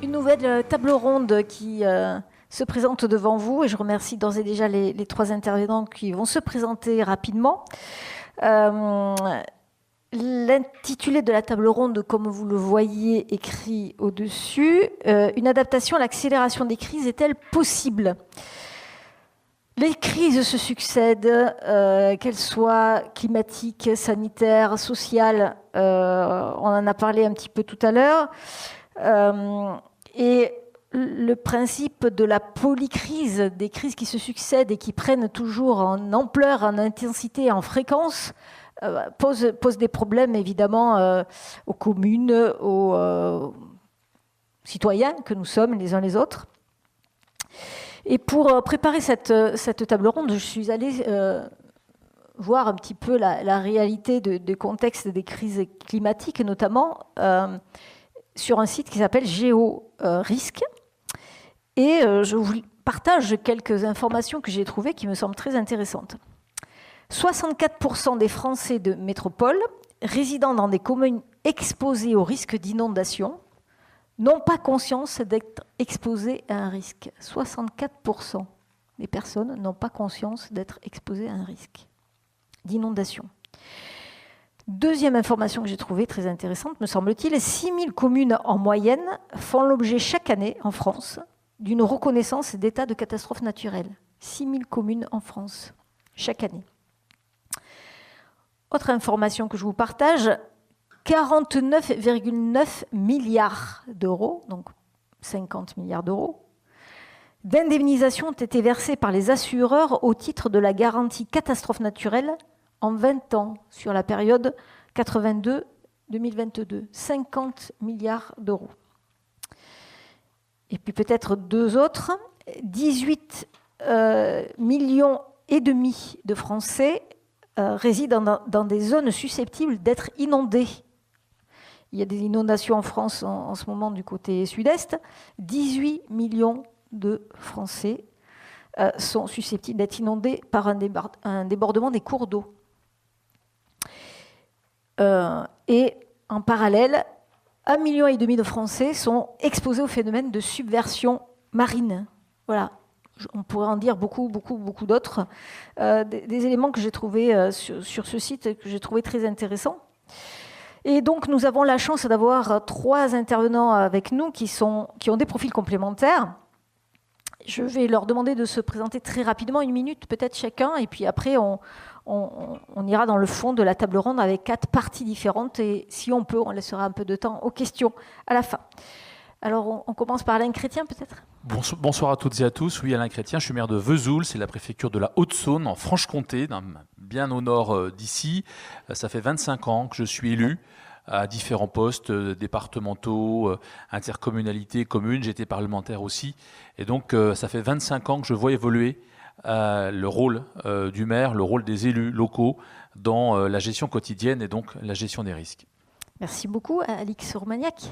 Une nouvelle table ronde qui se présente devant vous et je remercie d'ores et déjà les trois intervenants qui vont se présenter rapidement. L'intitulé de la table ronde, comme vous le voyez écrit au-dessus, une adaptation à l'accélération des crises est-elle possible ? Les crises se succèdent, qu'elles soient climatiques, sanitaires, sociales, on en a parlé un petit peu tout à l'heure. Et le principe de la polycrise, des crises qui se succèdent et qui prennent toujours en ampleur, en intensité, en fréquence, pose des problèmes évidemment aux communes, aux citoyens que nous sommes les uns les autres. Et pour préparer cette table ronde, je suis allée voir un petit peu la réalité du contexte des crises climatiques, notamment sur un site qui s'appelle GeoRisque. Et je vous partage quelques informations que j'ai trouvées qui me semblent très intéressantes. 64% des Français de métropole résidant dans des communes exposées au risque d'inondation n'ont pas conscience d'être exposés à un risque. 64% des personnes n'ont pas conscience d'être exposées à un risque d'inondation. Deuxième information que j'ai trouvée très intéressante, me semble-t-il, 6000 communes en moyenne font l'objet chaque année en France d'une reconnaissance d'état de catastrophe naturelle. 6000 communes en France, chaque année. Autre information que je vous partage, 49,9 milliards d'euros, donc 50 milliards d'euros, d'indemnisation ont été versés par les assureurs au titre de la garantie catastrophe naturelle en 20 ans, sur la période 82-2022. 50 milliards d'euros. Et puis peut-être deux autres, 18 millions et demi de Français résident dans des zones susceptibles d'être inondées. Il y a des inondations en France en ce moment du côté sud-est. 18 millions de Français sont susceptibles d'être inondés par un débordement des cours d'eau. Et en parallèle, 1,5 million de Français sont exposés au phénomène de subversion marine. Voilà. On pourrait en dire beaucoup d'autres. Des éléments que j'ai trouvés sur ce site que j'ai trouvé très intéressants. Et donc, nous avons la chance d'avoir trois intervenants avec nous qui ont des profils complémentaires. Je vais leur demander de se présenter très rapidement, 1 minute peut-être chacun, et puis après, on ira dans le fond de la table ronde avec 4 parties différentes, et si on peut, on laissera un peu de temps aux questions à la fin. Alors, on commence par Alain Chrétien, peut-être ? Bonsoir à toutes et à tous. Oui, Alain Chrétien, je suis maire de Vesoul, c'est la préfecture de la Haute-Saône, en Franche-Comté, bien au nord d'ici. Ça fait 25 ans que je suis élu à différents postes départementaux, intercommunalités, communes. J'étais parlementaire aussi. Et donc, ça fait 25 ans que je vois évoluer le rôle du maire, le rôle des élus locaux dans la gestion quotidienne et donc la gestion des risques. Merci beaucoup. Alix Roumaniac.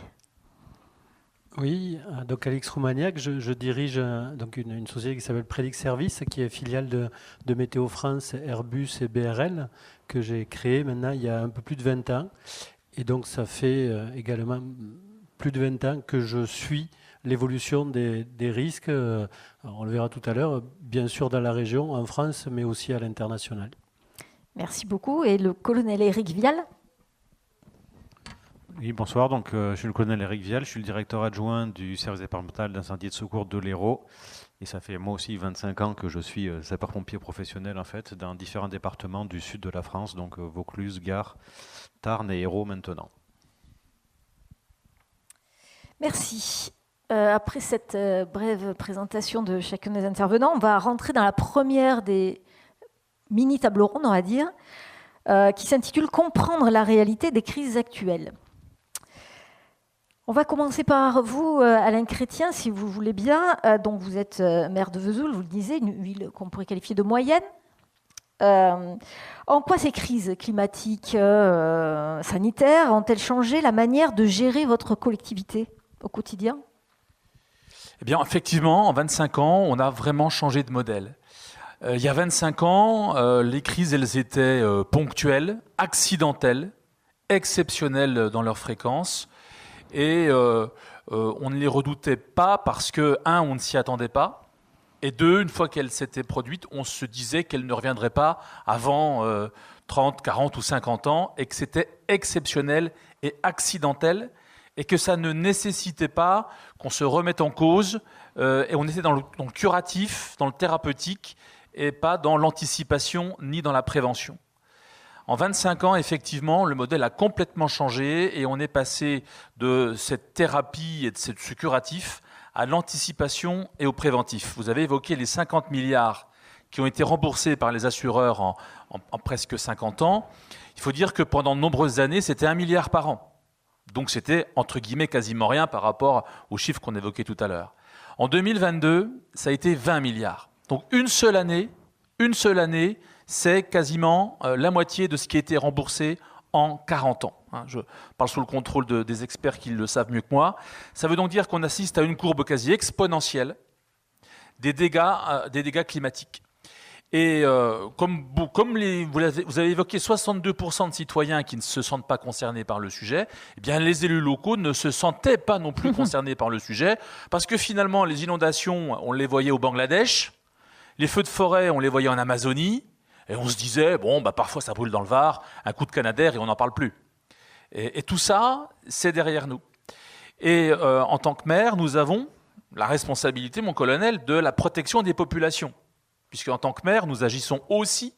Oui, donc Alix Roumaniac, je dirige donc une société qui s'appelle Predix Service, qui est filiale de Météo France, Airbus et BRL, que j'ai créée maintenant il y a un peu plus de 20 ans. Et donc ça fait également plus de 20 ans que je suis l'évolution des risques, on le verra tout à l'heure, bien sûr dans la région, en France, mais aussi à l'international. Merci beaucoup. Et le colonel Éric Vial ? Oui, bonsoir. Donc, je suis le colonel Éric Vial, je suis le directeur adjoint du service départemental d'incendie et de secours de l'Hérault. Et ça fait moi aussi 25 ans que je suis sapeur-pompier professionnel en fait, dans différents départements du sud de la France, donc Vaucluse, Gard, Tarn et Hérault maintenant. Merci. Après cette brève présentation de chacun des intervenants, on va rentrer dans la première des mini-tables rondes, on va dire, qui s'intitule « Comprendre la réalité des crises actuelles ». On va commencer par vous, Alain Chrétien, si vous voulez bien. Donc vous êtes maire de Vesoul, vous le disiez, une ville qu'on pourrait qualifier de moyenne. En quoi ces crises climatiques, sanitaires, ont-elles changé la manière de gérer votre collectivité au quotidien ? Eh bien, effectivement, en 25 ans, on a vraiment changé de modèle. Il y a 25 ans, les crises, elles étaient ponctuelles, accidentelles, exceptionnelles dans leur fréquence. Et on ne les redoutait pas parce que, un, on ne s'y attendait pas, et deux, une fois qu'elles s'étaient produites, on se disait qu'elles ne reviendraient pas avant 30, 40 ou 50 ans, et que c'était exceptionnel et accidentel, et que ça ne nécessitait pas qu'on se remette en cause, et on était dans le curatif, dans le thérapeutique, et pas dans l'anticipation ni dans la prévention. En 25 ans, effectivement, le modèle a complètement changé et on est passé de cette thérapie et de ce curatif à l'anticipation et au préventif. Vous avez évoqué les 50 milliards qui ont été remboursés par les assureurs en presque 50 ans. Il faut dire que pendant de nombreuses années, c'était 1 milliard par an. Donc c'était, entre guillemets, quasiment rien par rapport aux chiffres qu'on évoquait tout à l'heure. En 2022, ça a été 20 milliards. Donc une seule année, c'est quasiment la moitié de ce qui a été remboursé en 40 ans. Je parle sous le contrôle des experts qui le savent mieux que moi. Ça veut donc dire qu'on assiste à une courbe quasi exponentielle des dégâts climatiques. Et comme vous avez évoqué 62% de citoyens qui ne se sentent pas concernés par le sujet, eh bien les élus locaux ne se sentaient pas non plus concernés par le sujet, parce que finalement les inondations, on les voyait au Bangladesh, les feux de forêt, on les voyait en Amazonie, et on se disait, parfois ça brûle dans le Var, un coup de Canadair et on n'en parle plus. Et tout ça, c'est derrière nous. Et en tant que maire, nous avons la responsabilité, mon colonel, de la protection des populations. Puisque en tant que maire, nous agissons aussi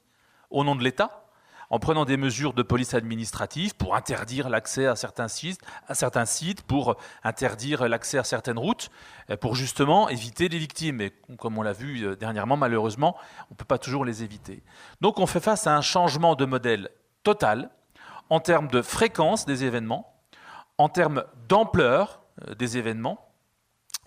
au nom de l'État, en prenant des mesures de police administrative pour interdire l'accès à certains sites, pour interdire l'accès à certaines routes, pour justement éviter les victimes. Et comme on l'a vu dernièrement, malheureusement, on ne peut pas toujours les éviter. Donc on fait face à un changement de modèle total, en termes de fréquence des événements, en termes d'ampleur des événements,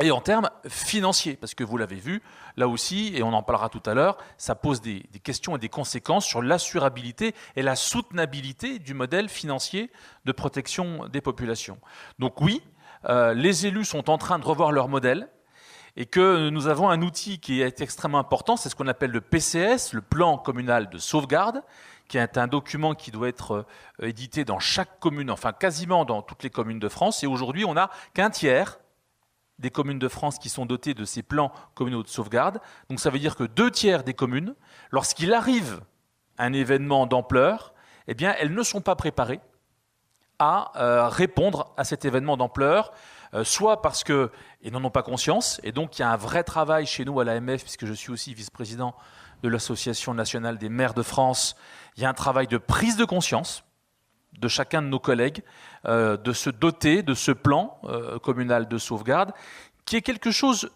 et en termes financiers, parce que vous l'avez vu, là aussi, et on en parlera tout à l'heure, ça pose des questions et des conséquences sur l'assurabilité et la soutenabilité du modèle financier de protection des populations. Donc oui, les élus sont en train de revoir leur modèle, et que nous avons un outil qui est extrêmement important, c'est ce qu'on appelle le PCS, le plan communal de sauvegarde, qui est un document qui doit être édité dans chaque commune, enfin quasiment dans toutes les communes de France, et aujourd'hui on n'a qu'un tiers des communes de France qui sont dotées de ces plans communaux de sauvegarde. Donc ça veut dire que 2 tiers des communes, lorsqu'il arrive un événement d'ampleur, eh bien elles ne sont pas préparées à répondre à cet événement d'ampleur, soit parce qu'elles n'en ont pas conscience, et donc il y a un vrai travail chez nous à l'AMF, puisque je suis aussi vice-président de l'Association nationale des maires de France, il y a un travail de prise de conscience de chacun de nos collègues, de se doter de ce plan communal de sauvegarde, qui est quelque chose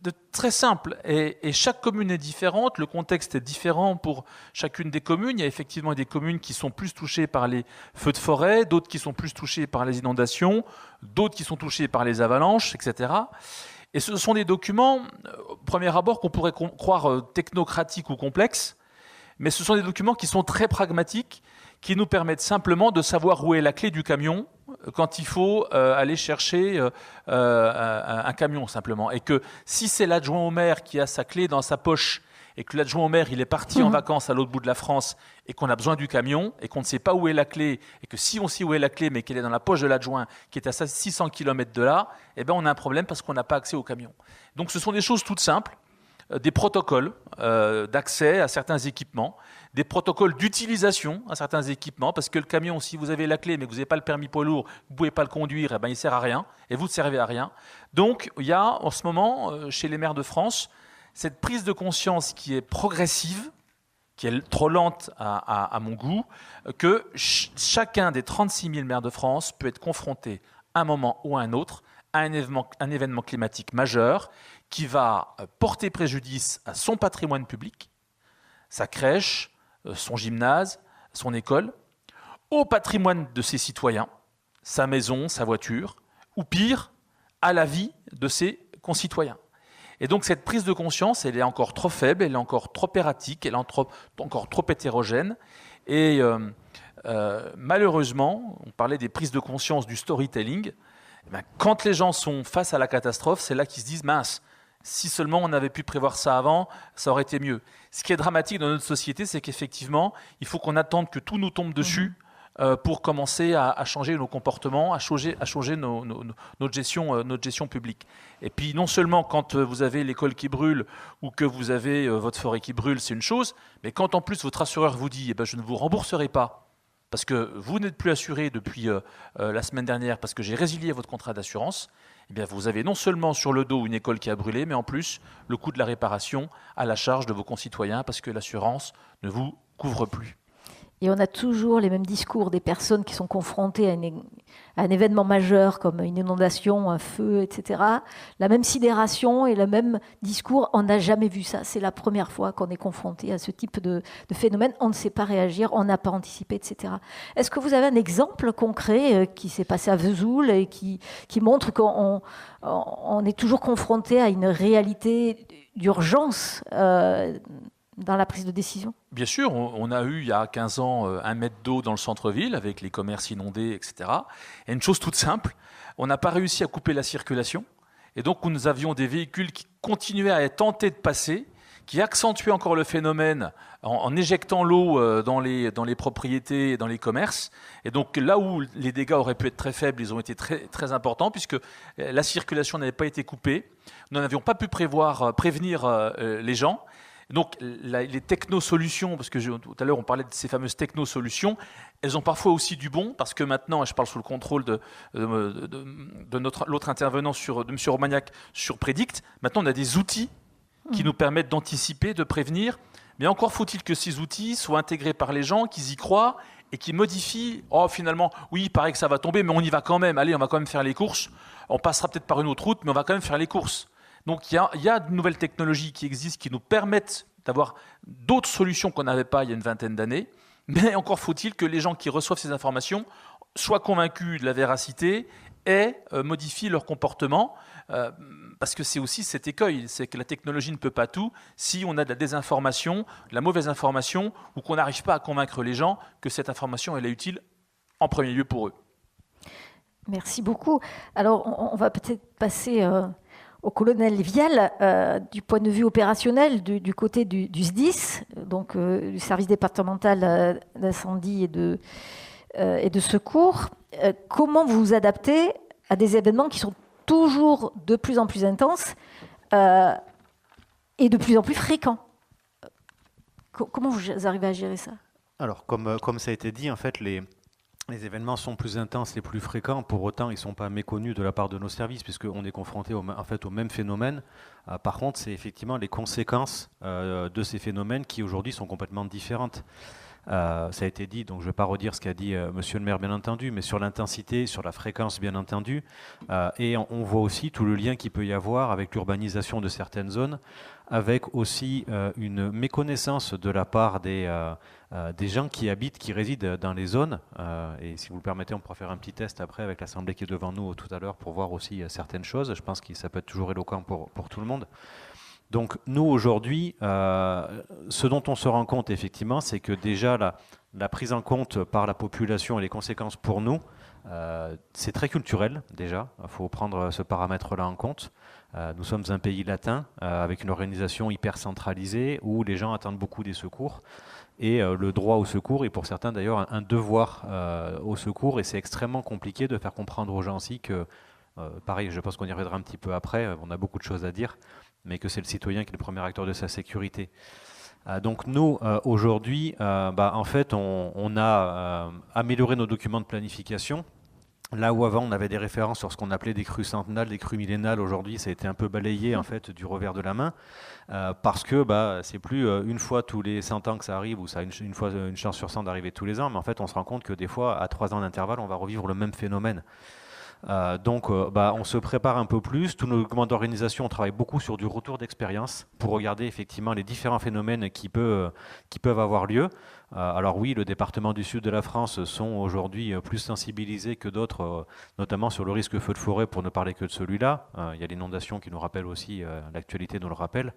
de très simple. Et chaque commune est différente, le contexte est différent pour chacune des communes. Il y a effectivement des communes qui sont plus touchées par les feux de forêt, d'autres qui sont plus touchées par les inondations, d'autres qui sont touchées par les avalanches, etc. Et ce sont des documents, au premier abord, qu'on pourrait croire technocratiques ou complexes, mais ce sont des documents qui sont très pragmatiques, qui nous permettent simplement de savoir où est la clé du camion quand il faut aller chercher un camion simplement. Et que si c'est l'adjoint au maire qui a sa clé dans sa poche et que l'adjoint au maire il est parti en vacances à l'autre bout de la France et qu'on a besoin du camion et qu'on ne sait pas où est la clé et que si on sait où est la clé mais qu'elle est dans la poche de l'adjoint qui est à 600 km de là, eh ben on a un problème parce qu'on n'a pas accès au camion. Donc ce sont des choses toutes simples, des protocoles d'accès à certains équipements, des protocoles d'utilisation à certains équipements, parce que le camion, si vous avez la clé mais que vous n'avez pas le permis poids lourd, vous ne pouvez pas le conduire, eh ben, il ne sert à rien, et vous ne servez à rien. Donc il y a en ce moment, chez les maires de France, cette prise de conscience qui est progressive, qui est trop lente à mon goût, que chacun des 36 000 maires de France peut être confronté à un moment ou à un autre à un événement climatique majeur qui va porter préjudice à son patrimoine public, sa crèche, son gymnase, son école, au patrimoine de ses citoyens, sa maison, sa voiture, ou pire, à la vie de ses concitoyens. Et donc cette prise de conscience, elle est encore trop faible, elle est encore trop erratique, elle est encore trop hétérogène. Et malheureusement, on parlait des prises de conscience, du storytelling, eh bien, quand les gens sont face à la catastrophe, c'est là qu'ils se disent « mince, si seulement on avait pu prévoir ça avant, ça aurait été mieux ». Ce qui est dramatique dans notre société, c'est qu'effectivement, il faut qu'on attende que tout nous tombe dessus pour commencer à changer nos comportements, à changer notre gestion publique. Et puis non seulement quand vous avez l'école qui brûle ou que vous avez votre forêt qui brûle, c'est une chose, mais quand en plus votre assureur vous dit je ne vous rembourserai pas parce que vous n'êtes plus assuré depuis la semaine dernière parce que j'ai résilié votre contrat d'assurance, eh bien vous avez non seulement sur le dos une école qui a brûlé, mais en plus le coût de la réparation à la charge de vos concitoyens parce que l'assurance ne vous couvre plus. Et on a toujours les mêmes discours des personnes qui sont confrontées à un événement majeur comme une inondation, un feu, etc. La même sidération et le même discours, on n'a jamais vu ça. C'est la première fois qu'on est confronté à ce type de phénomène. On ne sait pas réagir, on n'a pas anticipé, etc. Est-ce que vous avez un exemple concret qui s'est passé à Vesoul et qui montre qu'on est toujours confronté à une réalité d'urgence dans la prise de décision? Bien sûr, on a eu il y a 15 ans 1 mètre d'eau dans le centre-ville avec les commerces inondés, etc. Et une chose toute simple, on n'a pas réussi à couper la circulation. Et donc nous avions des véhicules qui continuaient à être tentés de passer, qui accentuaient encore le phénomène en éjectant l'eau dans les propriétés et dans les commerces. Et donc là où les dégâts auraient pu être très faibles, ils ont été très, très importants puisque la circulation n'avait pas été coupée. Nous n'avions pas pu prévenir les gens. Donc les technosolutions, parce que tout à l'heure on parlait de ces fameuses technosolutions, elles ont parfois aussi du bon, parce que maintenant, et je parle sous le contrôle de l'autre intervenant, de M. Romagnac, sur Prédict, maintenant on a des outils qui nous permettent d'anticiper, de prévenir, mais encore faut-il que ces outils soient intégrés par les gens, qu'ils y croient, et qui modifient, finalement, oui, il paraît que ça va tomber, mais on y va quand même, allez, on va quand même faire les courses, on passera peut-être par une autre route, mais on va quand même faire les courses. Donc il y a de nouvelles technologies qui existent, qui nous permettent d'avoir d'autres solutions qu'on n'avait pas il y a une vingtaine d'années, mais encore faut-il que les gens qui reçoivent ces informations soient convaincus de la véracité et modifient leur comportement, parce que c'est aussi cet écueil, c'est que la technologie ne peut pas tout si on a de la désinformation, de la mauvaise information, ou qu'on n'arrive pas à convaincre les gens que cette information elle est utile en premier lieu pour eux. Merci beaucoup. Alors on va peut-être passer au colonel Vial, du point de vue opérationnel, du côté du SDIS, donc du service départemental d'incendie et de secours. Comment vous vous adaptez à des événements qui sont toujours de plus en plus intenses et de plus en plus fréquents? Comment vous arrivez à gérer ça? Alors, comme ça a été dit, en fait, les événements sont plus intenses et plus fréquents. Pour autant, ils ne sont pas méconnus de la part de nos services, puisqu'on est confronté au même phénomène. Par contre, c'est effectivement les conséquences de ces phénomènes qui aujourd'hui sont complètement différentes. Ça a été dit, donc je ne vais pas redire ce qu'a dit monsieur le maire, bien entendu, mais sur l'intensité, sur la fréquence, bien entendu. Et on voit aussi tout le lien qu'il peut y avoir avec l'urbanisation de certaines zones, avec aussi une méconnaissance de la part des gens qui résident dans les zones. Et si vous le permettez, on pourra faire un petit test après avec l'Assemblée qui est devant nous tout à l'heure pour voir aussi certaines choses. Je pense que ça peut être toujours éloquent pour tout le monde. Donc nous, aujourd'hui, ce dont on se rend compte, effectivement, c'est que déjà la prise en compte par la population et les conséquences pour nous, c'est très culturel, déjà. Il faut prendre ce paramètre-là en compte. Nous sommes un pays latin, avec une organisation hyper centralisée, où les gens attendent beaucoup des secours. Et le droit au secours est pour certains, d'ailleurs, un devoir au secours. Et c'est extrêmement compliqué de faire comprendre aux gens aussi que, pareil, je pense qu'on y reviendra un petit peu après, on a beaucoup de choses à dire, mais que c'est le citoyen qui est le premier acteur de sa sécurité. Donc nous, aujourd'hui, en fait, on a amélioré nos documents de planification. Là où avant on avait des références sur ce qu'on appelait des crues centennales, des crues millénales, aujourd'hui ça a été un peu balayé en fait du revers de la main, parce que c'est plus une fois tous les 100 ans que ça arrive, ou ça a une chance sur 100 d'arriver tous les ans, mais en fait on se rend compte que des fois à 3 ans d'intervalle on va revivre le même phénomène. Donc on se prépare un peu plus. Tous nos documents d'organisation, on travaille beaucoup sur du retour d'expérience pour regarder effectivement les différents phénomènes qui peuvent avoir lieu. Alors oui, le département du sud de la France sont aujourd'hui plus sensibilisés que d'autres, notamment sur le risque feu de forêt, pour ne parler que de celui-là. Il y a l'inondation qui nous rappelle aussi, l'actualité nous le rappelle.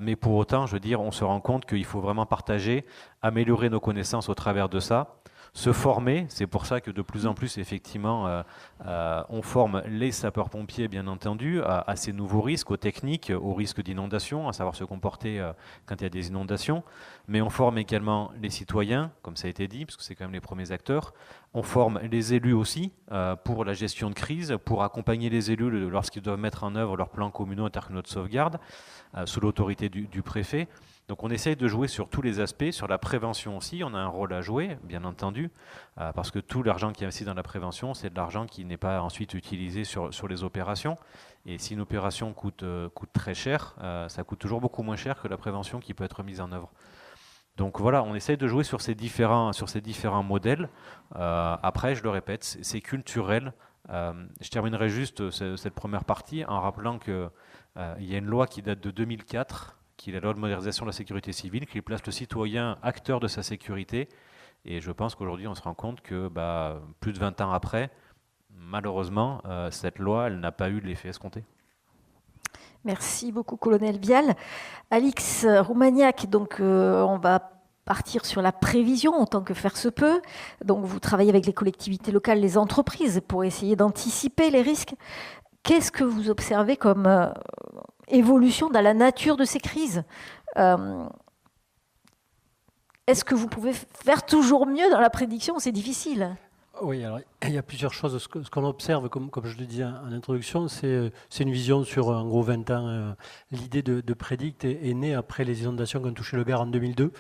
Mais pour autant, je veux dire, on se rend compte qu'il faut vraiment partager, améliorer nos connaissances au travers de ça, se former. C'est pour ça que de plus en plus, effectivement, on forme les sapeurs-pompiers, bien entendu, à ces nouveaux risques, aux techniques, aux risques d'inondation, à savoir se comporter quand il y a des inondations. Mais on forme également les citoyens, comme ça a été dit, parce que c'est quand même les premiers acteurs. On forme les élus aussi pour la gestion de crise, pour accompagner les élus lorsqu'ils doivent mettre en œuvre leurs plans communaux intercommunaux de sauvegarde, sous l'autorité du préfet. Donc on essaye de jouer sur tous les aspects, sur la prévention aussi, on a un rôle à jouer, bien entendu, parce que tout l'argent qui est investi dans la prévention, c'est de l'argent qui n'est pas ensuite utilisé sur les opérations. Et si une opération coûte très cher, ça coûte toujours beaucoup moins cher que la prévention qui peut être mise en œuvre. Donc voilà, on essaye de jouer sur ces différents modèles. Après, je le répète, c'est culturel. Je terminerai juste cette première partie en rappelant qu'il y a une loi qui date de 2004, qui est la loi de modernisation de la sécurité civile, qui place le citoyen acteur de sa sécurité. Et je pense qu'aujourd'hui, on se rend compte que plus de 20 ans après, malheureusement, cette loi, elle n'a pas eu l'effet escompté. Merci beaucoup, colonel Vial. Alix Roumaniac, donc on va partir sur la prévision autant que faire se peut. Donc vous travaillez avec les collectivités locales, les entreprises pour essayer d'anticiper les risques. Qu'est-ce que vous observez comme évolution dans la nature de ces crises ? Est-ce que vous pouvez faire toujours mieux dans la prédiction ? C'est difficile. Oui, alors il y a plusieurs choses. Ce qu'on observe, comme je le disais en introduction, c'est une vision sur en gros 20 ans. L'idée de Prédict est née après les inondations qui ont touché le Gard en 2002.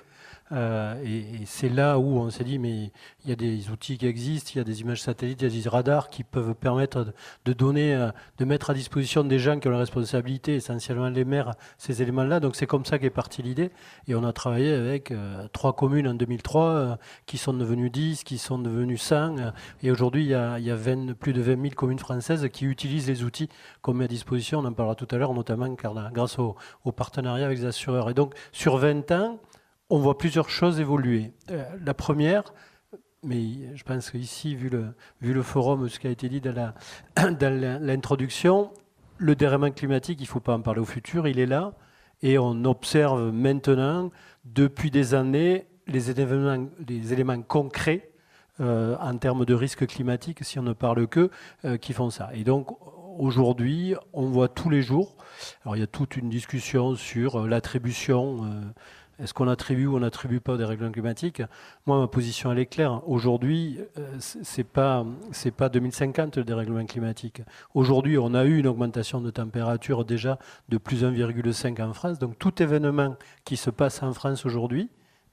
Et c'est là où on s'est dit, mais il y a des outils qui existent, il y a des images satellites, il y a des radars qui peuvent permettre de mettre à disposition des gens qui ont la responsabilité, essentiellement les maires, ces éléments-là. Donc c'est comme ça qu'est partie l'idée. Et on a travaillé avec 3 communes en 2003, qui sont devenues 10, qui sont devenues 100. Et aujourd'hui, il y a plus de 20 000 communes françaises qui utilisent les outils qu'on met à disposition. On en parlera tout à l'heure, notamment grâce au partenariat avec les assureurs. Et donc sur 20 ans, on voit plusieurs choses évoluer. La première, mais je pense qu'ici, vu le forum, ce qui a été dit dans l'introduction, le dérèglement climatique, il ne faut pas en parler au futur, il est là. Et on observe maintenant, depuis des années, les éléments concrets en termes de risque climatique, si on ne parle que, qui font ça. Et donc, aujourd'hui, on voit tous les jours, alors il y a toute une discussion sur l'attribution. Est-ce qu'on attribue ou on n'attribue pas au dérèglement climatique ? Moi, ma position, elle est claire. Aujourd'hui, c'est pas 2050 le dérèglement climatique. Aujourd'hui, on a eu une augmentation de température déjà de plus 1,5 en France. Donc tout événement qui se passe en France aujourd'hui,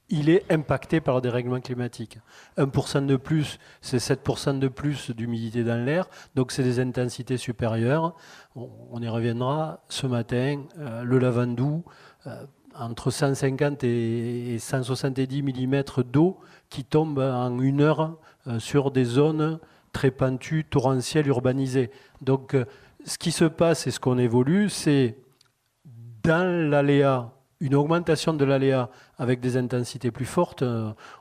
il est impacté par le dérèglement climatique. 1% de plus, c'est 7% de plus d'humidité dans l'air, donc c'est des intensités supérieures. On y reviendra ce matin, le Lavandou, entre 150 et 170 mm d'eau qui tombent en 1 heure sur des zones très pentues, torrentielles, urbanisées. Donc ce qui se passe et ce qu'on évolue, c'est dans l'aléa, une augmentation de l'aléa avec des intensités plus fortes.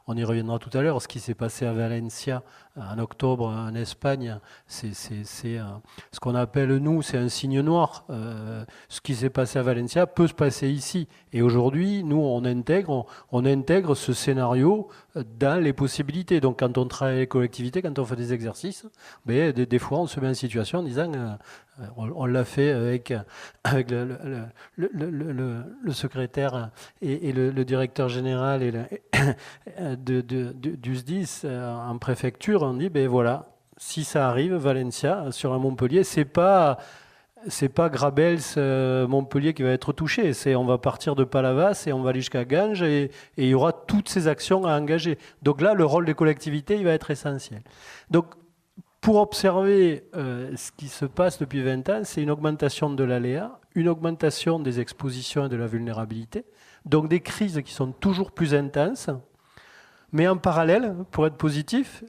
On y reviendra tout à l'heure. Ce qui s'est passé à Valencia en octobre en Espagne, c'est ce qu'on appelle, nous, c'est un signe noir. Ce qui s'est passé à Valencia peut se passer ici. Et aujourd'hui, nous, on intègre ce scénario dans les possibilités. Donc, quand on travaille avec les collectivités, quand on fait des exercices, des fois, on se met en situation en disant... on l'a fait avec le secrétaire et le directeur général du SDIS en préfecture. On dit, voilà, si ça arrive, Valencia, sur un Montpellier, c'est pas Grabels, Montpellier qui va être touché. On va partir de Palavas et on va aller jusqu'à Ganges et il y aura toutes ces actions à engager. Donc là, le rôle des collectivités, il va être essentiel. Donc, pour observer ce qui se passe depuis 20 ans, c'est une augmentation de l'aléa, une augmentation des expositions et de la vulnérabilité, donc des crises qui sont toujours plus intenses. Mais en parallèle, pour être positif,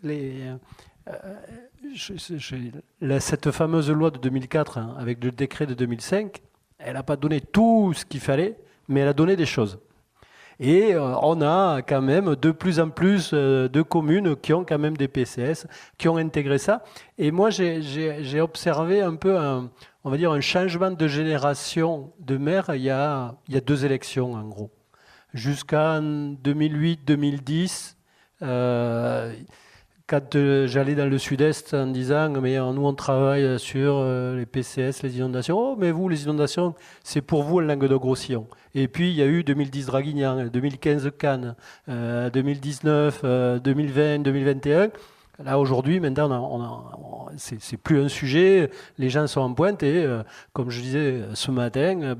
cette fameuse loi de 2004, avec le décret de 2005, elle n'a pas donné tout ce qu'il fallait, mais elle a donné des choses. Et on a quand même de plus en plus de communes qui ont quand même des PCS, qui ont intégré ça. Et moi, j'ai observé un peu on va dire un changement de génération de maires. Il y a 2 élections, en gros. Jusqu'en 2008-2010, Quand j'allais dans le sud-est en disant mais nous on travaille sur les PCS, les inondations. Oh mais vous les inondations c'est pour vous le Languedoc-Roussillon. Et puis il y a eu 2010 Draguignan, 2015 Cannes, 2019, 2020, 2021. Là aujourd'hui maintenant c'est plus un sujet, les gens sont en pointe et comme je disais ce matin,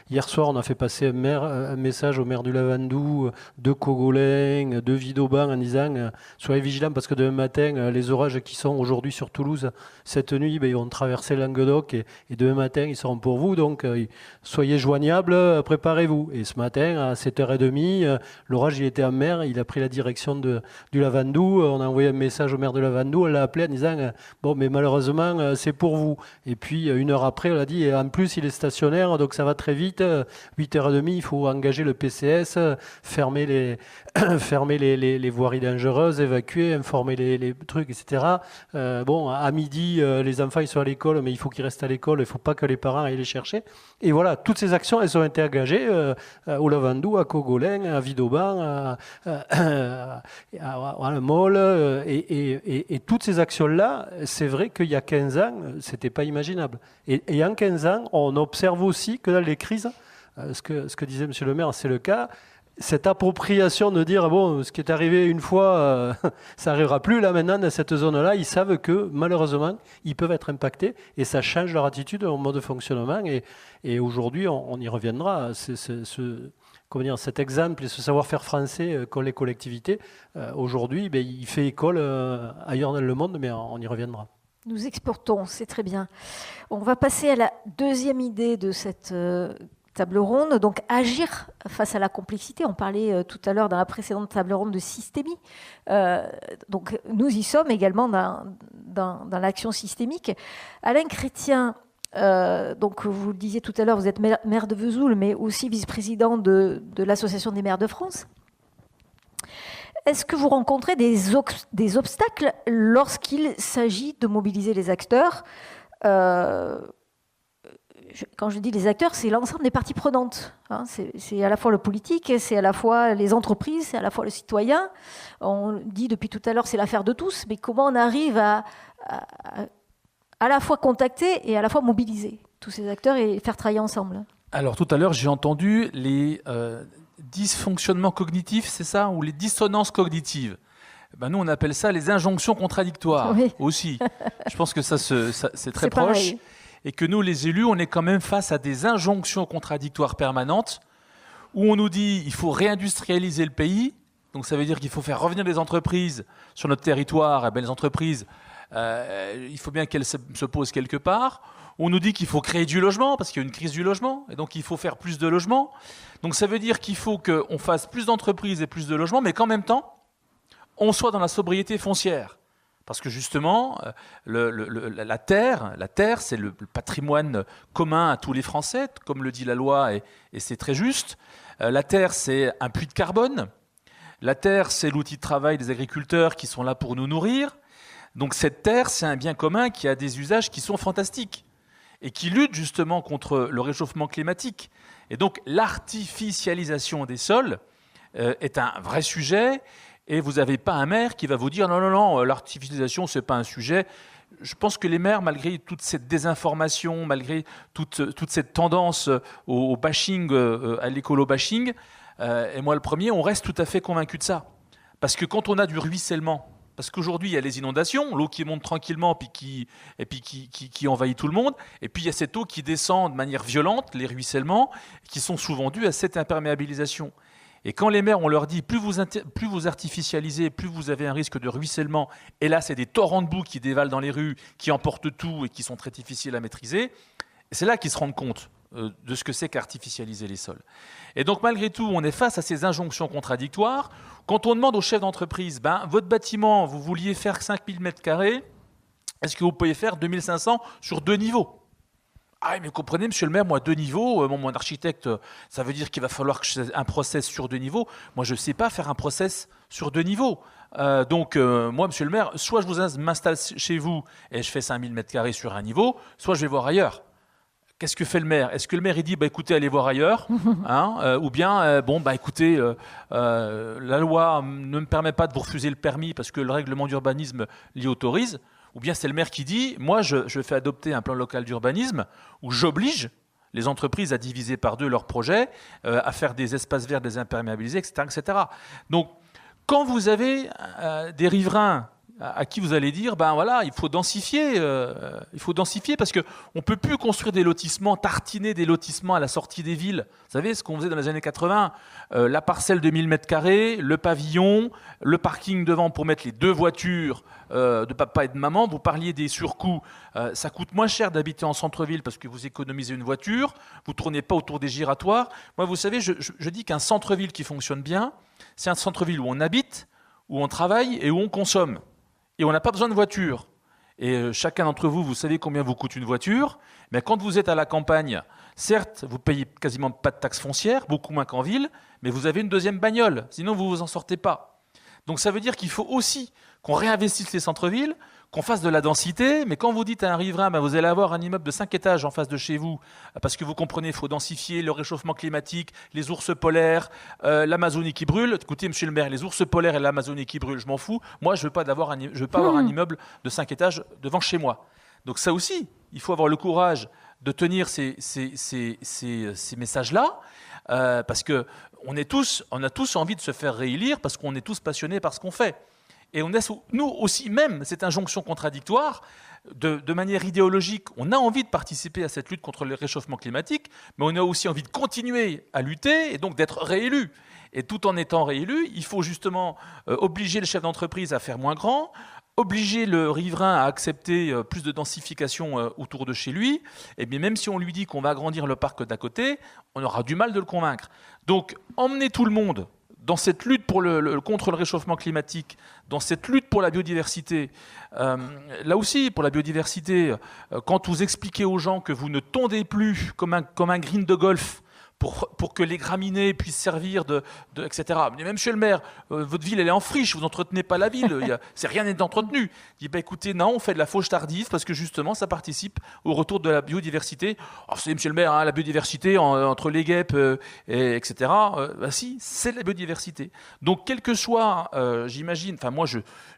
hier soir on a fait passer un message au maire du Lavandou, de Cogolin, de Vidauban en disant soyez vigilants parce que demain matin les orages qui sont aujourd'hui sur Toulouse cette nuit ils vont traverser le Languedoc et demain matin ils seront pour vous donc soyez joignables, préparez-vous. Et ce matin à 7h30 l'orage il était en mer, il a pris la direction du Lavandou, on a envoyé un message au maire de Lavandou, on l'a appelé en disant bon mais malheureusement c'est pour vous. Et puis une heure après on a dit et en plus il est stationnaire donc ça va très vite, 8h30 il faut engager le PCS, fermer les voiries dangereuses, évacuer, informer les trucs etc. Bon à midi les enfants ils sont à l'école mais il faut qu'ils restent à l'école, il ne faut pas que les parents aillent les chercher. Et voilà, toutes ces actions elles ont été engagées au Lavandou, à Cogolin, à Vidauban, à Molle et toutes ces actions-là, c'est vrai qu'il y a 15 ans, ce n'était pas imaginable. Et en 15 ans, on observe aussi que dans les crises, ce que disait M. le maire, c'est le cas, cette appropriation de dire, bon, ce qui est arrivé une fois, ça n'arrivera plus là maintenant dans cette zone-là, ils savent que malheureusement, ils peuvent être impactés et ça change leur attitude, leur mode de fonctionnement. Et aujourd'hui, on y reviendra. Cet exemple et ce savoir-faire français qu'ont les collectivités, aujourd'hui, il fait école ailleurs dans le monde, mais on y reviendra. Nous exportons, c'est très bien. On va passer à la deuxième idée de cette table ronde, donc agir face à la complexité. On parlait tout à l'heure dans la précédente table ronde de systémie. Donc nous y sommes également dans l'action systémique. Alain Chrétien, donc vous le disiez tout à l'heure, vous êtes maire de Vesoul, mais aussi vice-président de l'Association des maires de France. Est-ce que vous rencontrez des obstacles lorsqu'il s'agit de mobiliser les acteurs ? Quand je dis les acteurs, c'est l'ensemble des parties prenantes. Hein. C'est à la fois le politique, c'est à la fois les entreprises, c'est à la fois le citoyen. On dit depuis tout à l'heure, c'est l'affaire de tous, mais comment on arrive à la fois contacter et à la fois mobiliser tous ces acteurs et faire travailler ensemble? Alors tout à l'heure, j'ai entendu les dysfonctionnements cognitifs, c'est ça? Ou les dissonances cognitives. Nous, on appelle ça les injonctions contradictoires aussi. Je pense que ça c'est très proche. Pareil. Et que nous, les élus, on est quand même face à des injonctions contradictoires permanentes où on nous dit il faut réindustrialiser le pays. Donc ça veut dire qu'il faut faire revenir les entreprises sur notre territoire. Et les entreprises, il faut bien qu'elles se posent quelque part. On nous dit qu'il faut créer du logement parce qu'il y a une crise du logement. Et donc il faut faire plus de logements. Donc ça veut dire qu'il faut qu'on fasse plus d'entreprises et plus de logements, mais qu'en même temps, on soit dans la sobriété foncière. Parce que justement, la terre, c'est le patrimoine commun à tous les Français, comme le dit la loi, et c'est très juste. La terre, c'est un puits de carbone. La terre, c'est l'outil de travail des agriculteurs qui sont là pour nous nourrir. Donc cette terre, c'est un bien commun qui a des usages qui sont fantastiques et qui luttent justement contre le réchauffement climatique. Et donc l'artificialisation des sols est un vrai sujet. Et vous n'avez pas un maire qui va vous dire non, l'artificialisation, ce n'est pas un sujet. Je pense que les maires, malgré toute cette désinformation, malgré toute cette tendance au bashing, à l'écolo-bashing, et moi le premier, on reste tout à fait convaincu de ça. Parce que quand on a du ruissellement, parce qu'aujourd'hui il y a les inondations, l'eau qui monte tranquillement et puis qui envahit tout le monde, et puis il y a cette eau qui descend de manière violente, les ruissellements, qui sont souvent dus à cette imperméabilisation. Et quand les maires, on leur dit plus vous artificialisez, plus vous avez un risque de ruissellement, et là c'est des torrents de boue qui dévalent dans les rues, qui emportent tout et qui sont très difficiles à maîtriser, c'est là qu'ils se rendent compte de ce que c'est qu'artificialiser les sols. Et donc malgré tout, on est face à ces injonctions contradictoires. Quand on demande aux chefs d'entreprise, votre bâtiment, vous vouliez faire 5000 m², est-ce que vous pouvez faire 2500 sur 2 niveaux ? Ah mais comprenez, monsieur le maire, moi 2 niveaux, mon architecte, ça veut dire qu'il va falloir que je fasse un process sur 2 niveaux. Moi je ne sais pas faire un process sur 2 niveaux. Donc moi, monsieur le maire, soit je m'installe chez vous et je fais 5000 m² sur un niveau, soit je vais voir ailleurs. qu'est-ce que fait le maire? Est-ce que le maire il dit écoutez, allez voir ailleurs, hein, ou bien écoutez, la loi ne me permet pas de vous refuser le permis parce que le règlement d'urbanisme l'y autorise, ou bien c'est le maire qui dit moi je fais adopter un plan local d'urbanisme où j'oblige les entreprises à diviser par 2 leurs projets, à faire des espaces verts désimperméabilisés, etc., etc. Donc quand vous avez des riverains à qui vous allez dire, il faut densifier parce qu'on ne peut plus construire des lotissements, tartiner des lotissements à la sortie des villes. Vous savez ce qu'on faisait dans les années 80, la parcelle de 1000 m², le pavillon, le parking devant pour mettre les 2 voitures de papa et de maman. Vous parliez des surcoûts. Ça coûte moins cher d'habiter en centre-ville parce que vous économisez une voiture, vous ne tournez pas autour des giratoires. Moi, vous savez, je dis qu'un centre-ville qui fonctionne bien, c'est un centre-ville où on habite, où on travaille et où on consomme. Et on n'a pas besoin de voiture. Et chacun d'entre vous, vous savez combien vous coûte une voiture. Mais quand vous êtes à la campagne, certes, vous payez quasiment pas de taxes foncières, beaucoup moins qu'en ville, mais vous avez une deuxième bagnole. Sinon, vous ne vous en sortez pas. Donc ça veut dire qu'il faut aussi qu'on réinvestisse les centres-villes, qu'on fasse de la densité. Mais quand vous dites à un riverain, vous allez avoir un immeuble de 5 étages en face de chez vous, parce que vous comprenez, il faut densifier le réchauffement climatique, les ours polaires, l'Amazonie qui brûle. Écoutez, monsieur le maire, les ours polaires et l'Amazonie qui brûlent, je m'en fous. Moi, je veux pas avoir un immeuble de 5 étages devant chez moi. Donc ça aussi, il faut avoir le courage de tenir ces messages-là, parce que on a tous envie de se faire réélire, parce qu'on est tous passionnés par ce qu'on fait. Et on a, nous aussi même, cette injonction contradictoire, de manière idéologique, on a envie de participer à cette lutte contre le réchauffement climatique, mais on a aussi envie de continuer à lutter et donc d'être réélu. Et tout en étant réélu, il faut justement obliger le chef d'entreprise à faire moins grand, obliger le riverain à accepter plus de densification autour de chez lui, et bien même si on lui dit qu'on va agrandir le parc d'à côté, on aura du mal de le convaincre. Donc emmener tout le monde dans cette lutte contre le réchauffement climatique, dans cette lutte pour la biodiversité, là aussi, pour la biodiversité, quand vous expliquez aux gens que vous ne tondez plus comme un green de golf pour que les graminées puissent servir etc. Mais même chez le maire, votre ville elle est en friche, vous n'entretenez pas la ville, rien n'est entretenu. Il dit écoutez, non, on fait de la fauche tardive parce que justement ça participe au retour de la biodiversité. Alors c'est monsieur le maire, la biodiversité entre les guêpes, etc. Si, c'est la biodiversité. Donc quel que soit, j'imagine, moi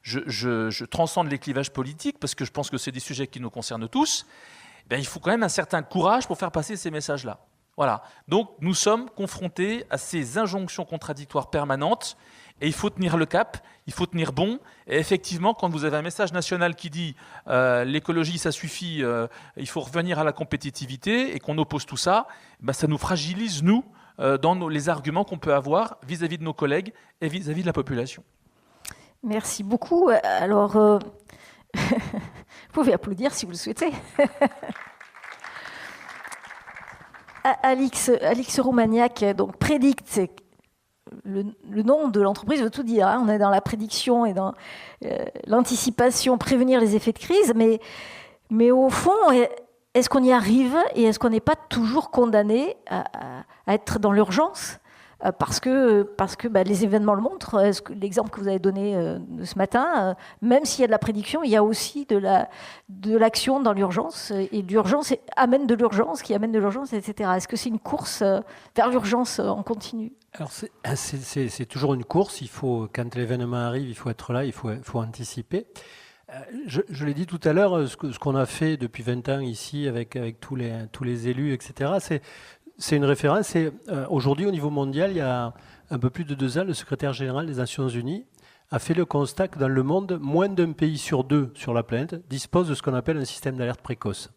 je transcende les clivages politiques parce que je pense que c'est des sujets qui nous concernent tous. Il faut quand même un certain courage pour faire passer ces messages-là. Voilà. Donc nous sommes confrontés à ces injonctions contradictoires permanentes et il faut tenir le cap, il faut tenir bon. Et effectivement, quand vous avez un message national qui dit l'écologie ça suffit, il faut revenir à la compétitivité et qu'on oppose tout ça, ça nous fragilise nous dans les arguments qu'on peut avoir vis-à-vis de nos collègues et vis-à-vis de la population. Merci beaucoup. Alors, vous pouvez applaudir si vous le souhaitez. Alix Romagnac, donc Predict, le nom de l'entreprise veut tout dire. On est dans la prédiction et dans l'anticipation, prévenir les effets de crise. Mais au fond, est-ce qu'on y arrive et est-ce qu'on n'est pas toujours condamné à être dans l'urgence ? Parce que les événements le montrent. L'exemple que vous avez donné de ce matin, même s'il y a de la prédiction, il y a aussi de l'action dans l'urgence. Et l'urgence amène de l'urgence, qui amène de l'urgence, etc. Est-ce que c'est une course vers l'urgence en continu ? Alors c'est toujours une course. Quand l'événement arrive, il faut être là, il faut anticiper. Je l'ai dit tout à l'heure, ce qu'on a fait depuis 20 ans ici avec tous les élus, etc., c'est une référence. Aujourd'hui, au niveau mondial, il y a un peu plus de 2 ans, le secrétaire général des Nations Unies a fait le constat que dans le monde, moins d'un pays sur 2 sur la planète dispose de ce qu'on appelle un système d'alerte précoce.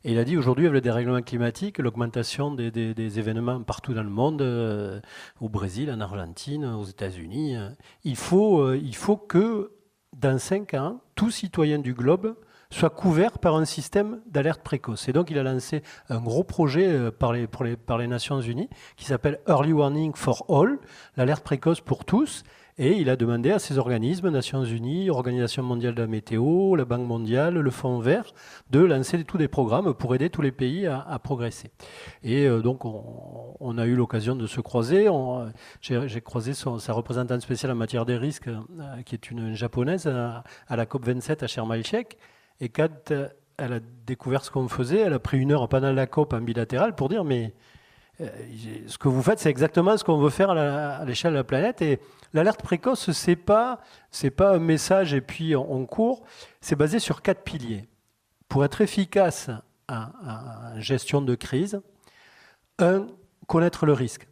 Et il a dit aujourd'hui, avec le dérèglement climatique, l'augmentation des événements partout dans le monde, au Brésil, en Argentine, aux États-Unis, il faut que dans 5 ans, tout citoyen du globe soit couvert par un système d'alerte précoce. Et donc, il a lancé un gros projet par les Nations Unies qui s'appelle Early Warning for All, l'alerte précoce pour tous. Et il a demandé à ces organismes, Nations Unies, Organisation mondiale de la météo, la Banque mondiale, le Fonds vert, de lancer tous des programmes pour aider tous les pays à progresser. Et donc, on a eu l'occasion de se croiser. J'ai croisé sa représentante spéciale en matière des risques, qui est une japonaise, à la COP27 à Sharm el-Sheikh. Et quand elle a découvert ce qu'on faisait, elle a pris 1 heure pendant la COP en bilatéral pour dire mais ce que vous faites, c'est exactement ce qu'on veut faire à l'échelle de la planète. Et l'alerte précoce, c'est pas un message et puis on court. C'est basé sur 4 piliers. Pour être efficace en gestion de crise, 1, connaître le risque.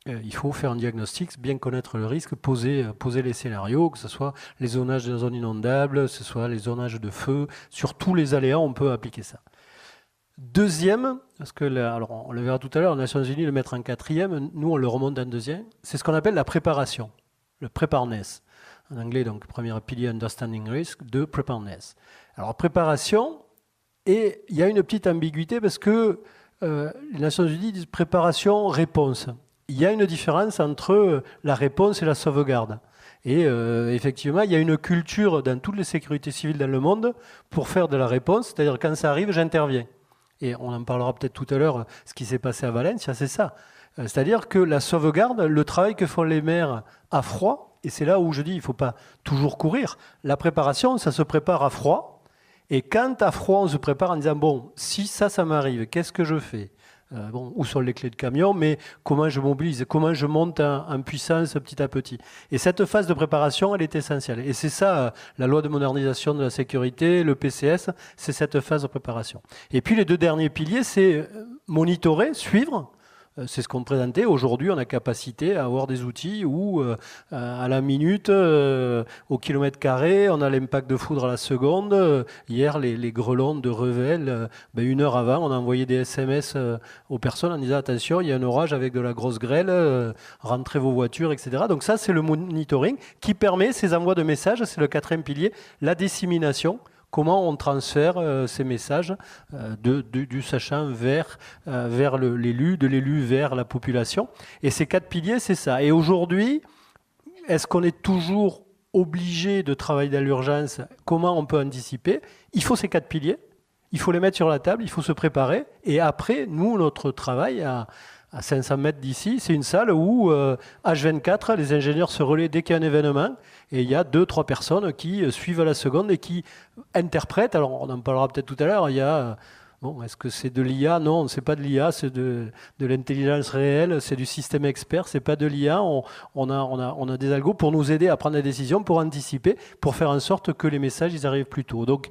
Il faut faire un diagnostic, bien connaître le risque, poser les scénarios, que ce soit les zonages de zones inondables, que ce soit les zonages de feu, sur tous les aléas, on peut appliquer ça. 2e, parce que alors on le verra tout à l'heure, les Nations Unies le mettent en 4e, nous on le remonte en 2e, c'est ce qu'on appelle la préparation, le preparedness. En anglais, donc, premier pilier, understanding risk, 2, preparedness. Alors, préparation, et il y a une petite ambiguïté parce que les Nations Unies disent préparation, réponse. Il y a une différence entre la réponse et la sauvegarde. Et effectivement, il y a une culture dans toutes les sécurités civiles dans le monde pour faire de la réponse, c'est-à-dire quand ça arrive, j'interviens. Et on en parlera peut-être tout à l'heure, ce qui s'est passé à Valencia, c'est ça. C'est-à-dire que la sauvegarde, le travail que font les maires à froid, et c'est là où je dis il ne faut pas toujours courir, la préparation, ça se prépare à froid. Et quand à froid, on se prépare en disant, bon, si ça m'arrive, qu'est-ce que je fais ? Où sont les clés de camion, mais comment je mobilise, comment je monte en puissance petit à petit. Et cette phase de préparation, elle est essentielle. Et c'est ça, la loi de modernisation de la sécurité, le PCS, c'est cette phase de préparation. Et puis les 2 derniers piliers, c'est monitorer, suivre. C'est ce qu'on présentait. Aujourd'hui, on a capacité à avoir des outils où, à la minute, au kilomètre carré, on a l'impact de foudre à la seconde. Hier, les grelons de Revel, 1 heure avant, on a envoyé des SMS aux personnes en disant attention, il y a un orage avec de la grosse grêle, rentrez vos voitures, etc. Donc ça, c'est le monitoring qui permet ces envois de messages. C'est le 4e pilier, la dissémination. Comment on transfère ces messages du sachant vers l'élu, de l'élu vers la population. Et ces 4 piliers, c'est ça. Et aujourd'hui, est-ce qu'on est toujours obligé de travailler dans l'urgence ? Comment on peut anticiper ? Il faut ces 4 piliers, il faut les mettre sur la table, il faut se préparer. Et après, nous, notre travail à 500 mètres d'ici, c'est une salle où, H24, les ingénieurs se relaient dès qu'il y a un événement. Et il y a 2-3 personnes qui suivent à la seconde et qui interprètent. Alors, on en parlera peut-être tout à l'heure. Il y a, est-ce que c'est de l'IA ? Non, c'est pas de l'IA, c'est de l'intelligence réelle, c'est du système expert, c'est pas de l'IA. On a des algos pour nous aider à prendre des décisions, pour anticiper, pour faire en sorte que les messages ils arrivent plus tôt. Donc,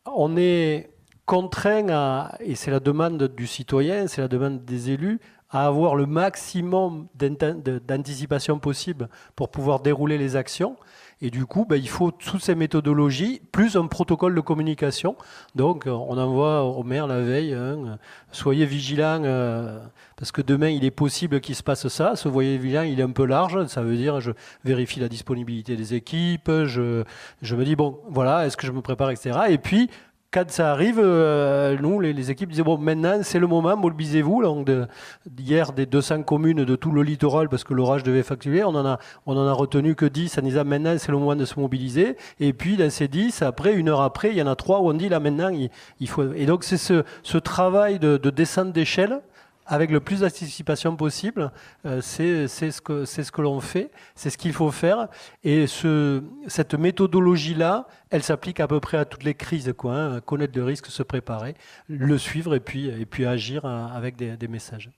on est contraint et c'est la demande du citoyen, c'est la demande des élus, à avoir le maximum d'anticipation possible pour pouvoir dérouler les actions. Et du coup, il faut toutes ces méthodologies, plus un protocole de communication. Donc, on envoie au maire la veille, soyez vigilants, parce que demain, il est possible qu'il se passe ça. Ce voyez vigilant, il est un peu large. Ça veut dire, je vérifie la disponibilité des équipes, je me dis, bon, voilà, est-ce que je me prépare, etc. Et puis, quand ça arrive, nous, les équipes disaient, bon, maintenant, c'est le moment, mobilisez-vous. Donc, hier, des 200 communes de tout le littoral, parce que l'orage devait facturer, on en a retenu que 10 en disant, maintenant, c'est le moment de se mobiliser. Et puis, dans ces 10, après, 1 heure après, il y en a 3 où on dit, là, maintenant, il faut... Et donc, c'est ce travail de descente d'échelle, avec le plus d'anticipation possible, c'est ce que l'on fait, c'est ce qu'il faut faire. Et cette méthodologie-là, elle s'applique à peu près à toutes les crises, connaître le risque, se préparer, le suivre et puis agir avec des messages.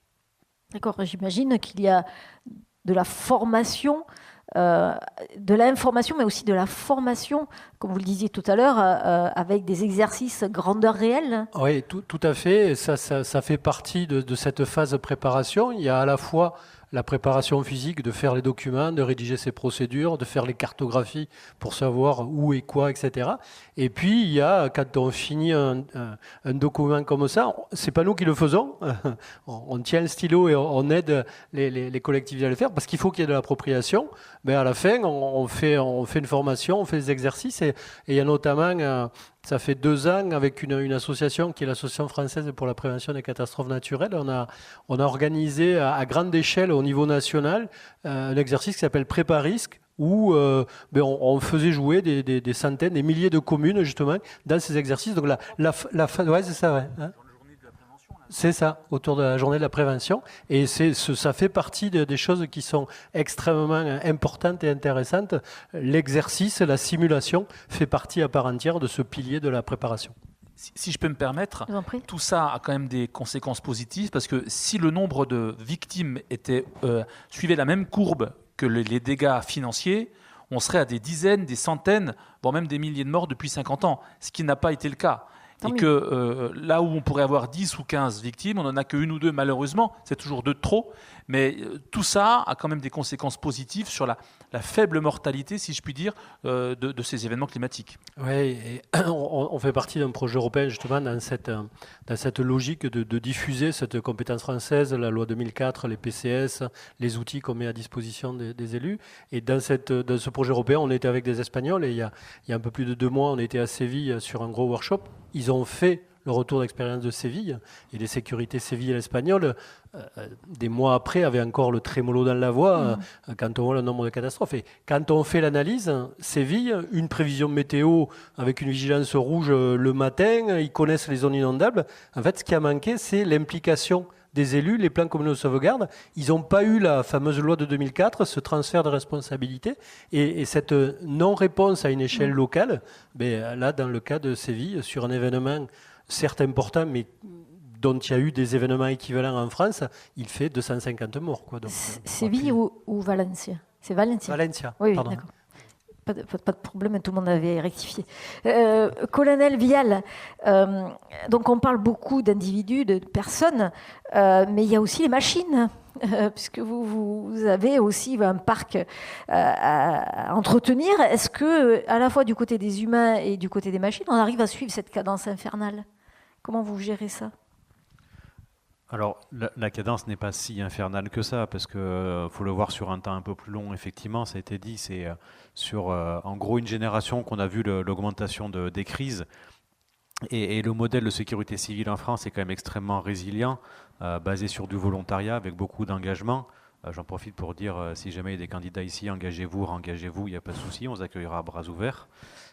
D'accord, j'imagine qu'il y a de la formation, de l'information, mais aussi de la formation, comme vous le disiez tout à l'heure, avec des exercices grandeur réelle. Oui, tout à fait. Ça fait partie de cette phase de préparation. Il y a à la fois la préparation physique, de faire les documents, de rédiger ses procédures, de faire les cartographies pour savoir où et quoi, etc. Et puis, il y a, quand on finit un document comme ça, c'est pas nous qui le faisons. On tient le stylo et on aide les collectivités à le faire parce qu'il faut qu'il y ait de l'appropriation. Mais à la fin, on fait une formation, on fait des exercices et il y a notamment... Ça fait 2 ans, avec une association qui est l'Association française pour la prévention des catastrophes naturelles, on a organisé à grande échelle au niveau national un exercice qui s'appelle Prépa-Risque, où on faisait jouer des centaines, des milliers de communes justement dans ces exercices. Donc ouais, c'est ça, ouais. C'est ça, autour de la journée de la prévention. Et ça fait partie des choses qui sont extrêmement importantes et intéressantes. L'exercice, la simulation, fait partie à part entière de ce pilier de la préparation. Si je peux me permettre, Je vous en prie. tout ça a quand même des conséquences positives parce que si le nombre de victimes suivait la même courbe que les dégâts financiers, on serait à des dizaines, des centaines, voire même des milliers de morts depuis 50 ans, ce qui n'a pas été le cas. Et que là où on pourrait avoir 10 ou 15 victimes, on n'en a qu'une ou deux malheureusement, c'est toujours deux de trop, mais tout ça a quand même des conséquences positives sur la faible mortalité, si je puis dire, de ces événements climatiques. Oui, on fait partie d'un projet européen justement dans cette logique de diffuser cette compétence française, la loi 2004, les PCS, les outils qu'on met à disposition des élus. Et dans ce projet européen, on était avec des Espagnols et il y a un peu plus de 2 mois, on était à Séville sur un gros workshop. Ils ont fait le retour d'expérience de Séville et les sécurités sévillaises espagnoles, des mois après, avaient encore le trémolo dans la voix quand on voit le nombre de catastrophes. Et quand on fait l'analyse, Séville, une prévision météo avec une vigilance rouge le matin, ils connaissent les zones inondables. En fait, ce qui a manqué, c'est l'implication des élus, les plans communaux de sauvegarde. Ils n'ont pas eu la fameuse loi de 2004, ce transfert de responsabilité et cette non-réponse à une échelle locale. Là, dans le cas de Séville, sur un événement certes important, mais dont il y a eu des événements équivalents en France, il fait 250 morts. Donc, Séville ou Valencia? C'est Valencia. Valencia, oui, pardon. D'accord. Pas de problème, tout le monde avait rectifié. Colonel Vial, donc on parle beaucoup d'individus, de personnes, mais il y a aussi les machines, puisque vous avez aussi un parc à entretenir. Est-ce que, à la fois du côté des humains et du côté des machines, on arrive à suivre cette cadence infernale? Comment vous gérez ça? Alors, la cadence n'est pas si infernale que ça, parce qu'il faut le voir sur un temps un peu plus long, effectivement, ça a été dit, c'est sur en gros une génération qu'on a vu l'augmentation des crises, et le modèle de sécurité civile en France est quand même extrêmement résilient, basé sur du volontariat, avec beaucoup d'engagement. J'en profite pour dire, si jamais il y a des candidats ici, engagez-vous, il n'y a pas de souci, on vous accueillera à bras ouverts.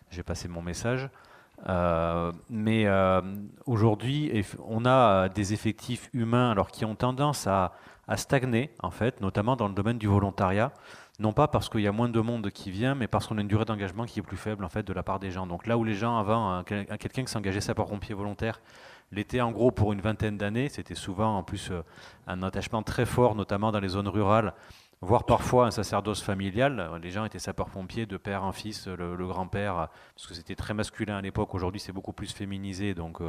J'ai passé mon message. Mais aujourd'hui, on a des effectifs humains qui ont tendance à stagner, en fait, notamment dans le domaine du volontariat. Non pas parce qu'il y a moins de monde qui vient, mais parce qu'on a une durée d'engagement qui est plus faible en fait, de la part des gens. Donc là où les gens, avant, quelqu'un qui s'engageait sapeur-pompier volontaire, l'était en gros pour une vingtaine d'années, c'était souvent en plus un attachement très fort, notamment dans les zones rurales, voire parfois un sacerdoce familial. Les gens étaient sapeurs-pompiers de père en fils, le grand-père, parce que c'était très masculin à l'époque. Aujourd'hui, c'est beaucoup plus féminisé, donc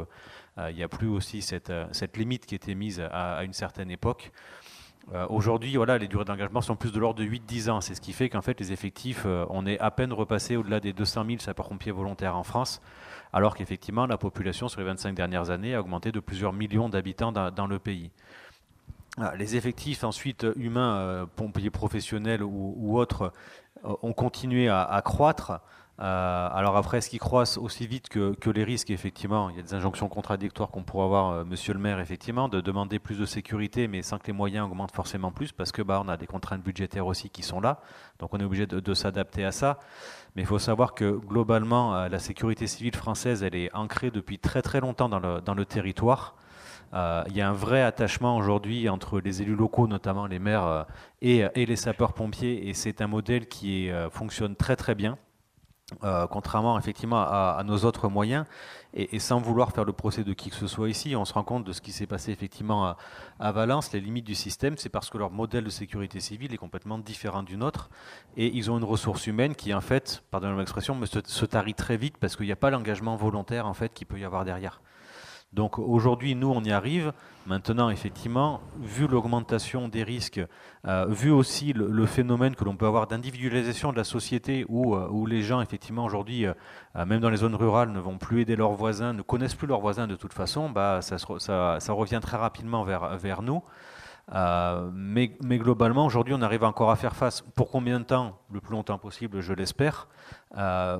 il n'y a plus aussi cette limite qui était mise à une certaine époque. Aujourd'hui, les durées d'engagement sont plus de l'ordre de 8-10 ans. C'est ce qui fait qu'en fait, les effectifs, on est à peine repassé au-delà des 200 000 sapeurs-pompiers volontaires en France, alors qu'effectivement, la population sur les 25 dernières années a augmenté de plusieurs millions d'habitants dans le pays. Les effectifs ensuite humains, pompiers professionnels ou autres, ont continué à croître. Alors après, est-ce qu'ils croissent aussi vite que les risques? Effectivement, il y a des injonctions contradictoires qu'on pourrait avoir, monsieur le maire, effectivement, de demander plus de sécurité, mais sans que les moyens augmentent forcément plus, parce que on a des contraintes budgétaires aussi qui sont là, donc on est obligé de s'adapter à ça. Mais il faut savoir que globalement, la sécurité civile française, elle est ancrée depuis très très longtemps dans le territoire. Il y a un vrai attachement aujourd'hui entre les élus locaux, notamment les maires, et les sapeurs-pompiers, et c'est un modèle qui fonctionne très très bien. Contrairement effectivement à nos autres moyens, et sans vouloir faire le procès de qui que ce soit ici, on se rend compte de ce qui s'est passé effectivement à Valence. Les limites du système, c'est parce que leur modèle de sécurité civile est complètement différent du nôtre, et ils ont une ressource humaine qui en fait, pardonnez-moi l'expression, mais se tarit très vite parce qu'il n'y a pas l'engagement volontaire en fait qu'il peut y avoir derrière. Donc aujourd'hui, nous, on y arrive. Maintenant, effectivement, vu l'augmentation des risques, vu aussi le phénomène que l'on peut avoir d'individualisation de la société où les gens, effectivement, aujourd'hui, même dans les zones rurales, ne vont plus aider leurs voisins, ne connaissent plus leurs voisins de toute façon, ça revient très rapidement vers nous. Mais globalement, aujourd'hui, on arrive encore à faire face. Pour combien de temps? Le plus longtemps possible, je l'espère.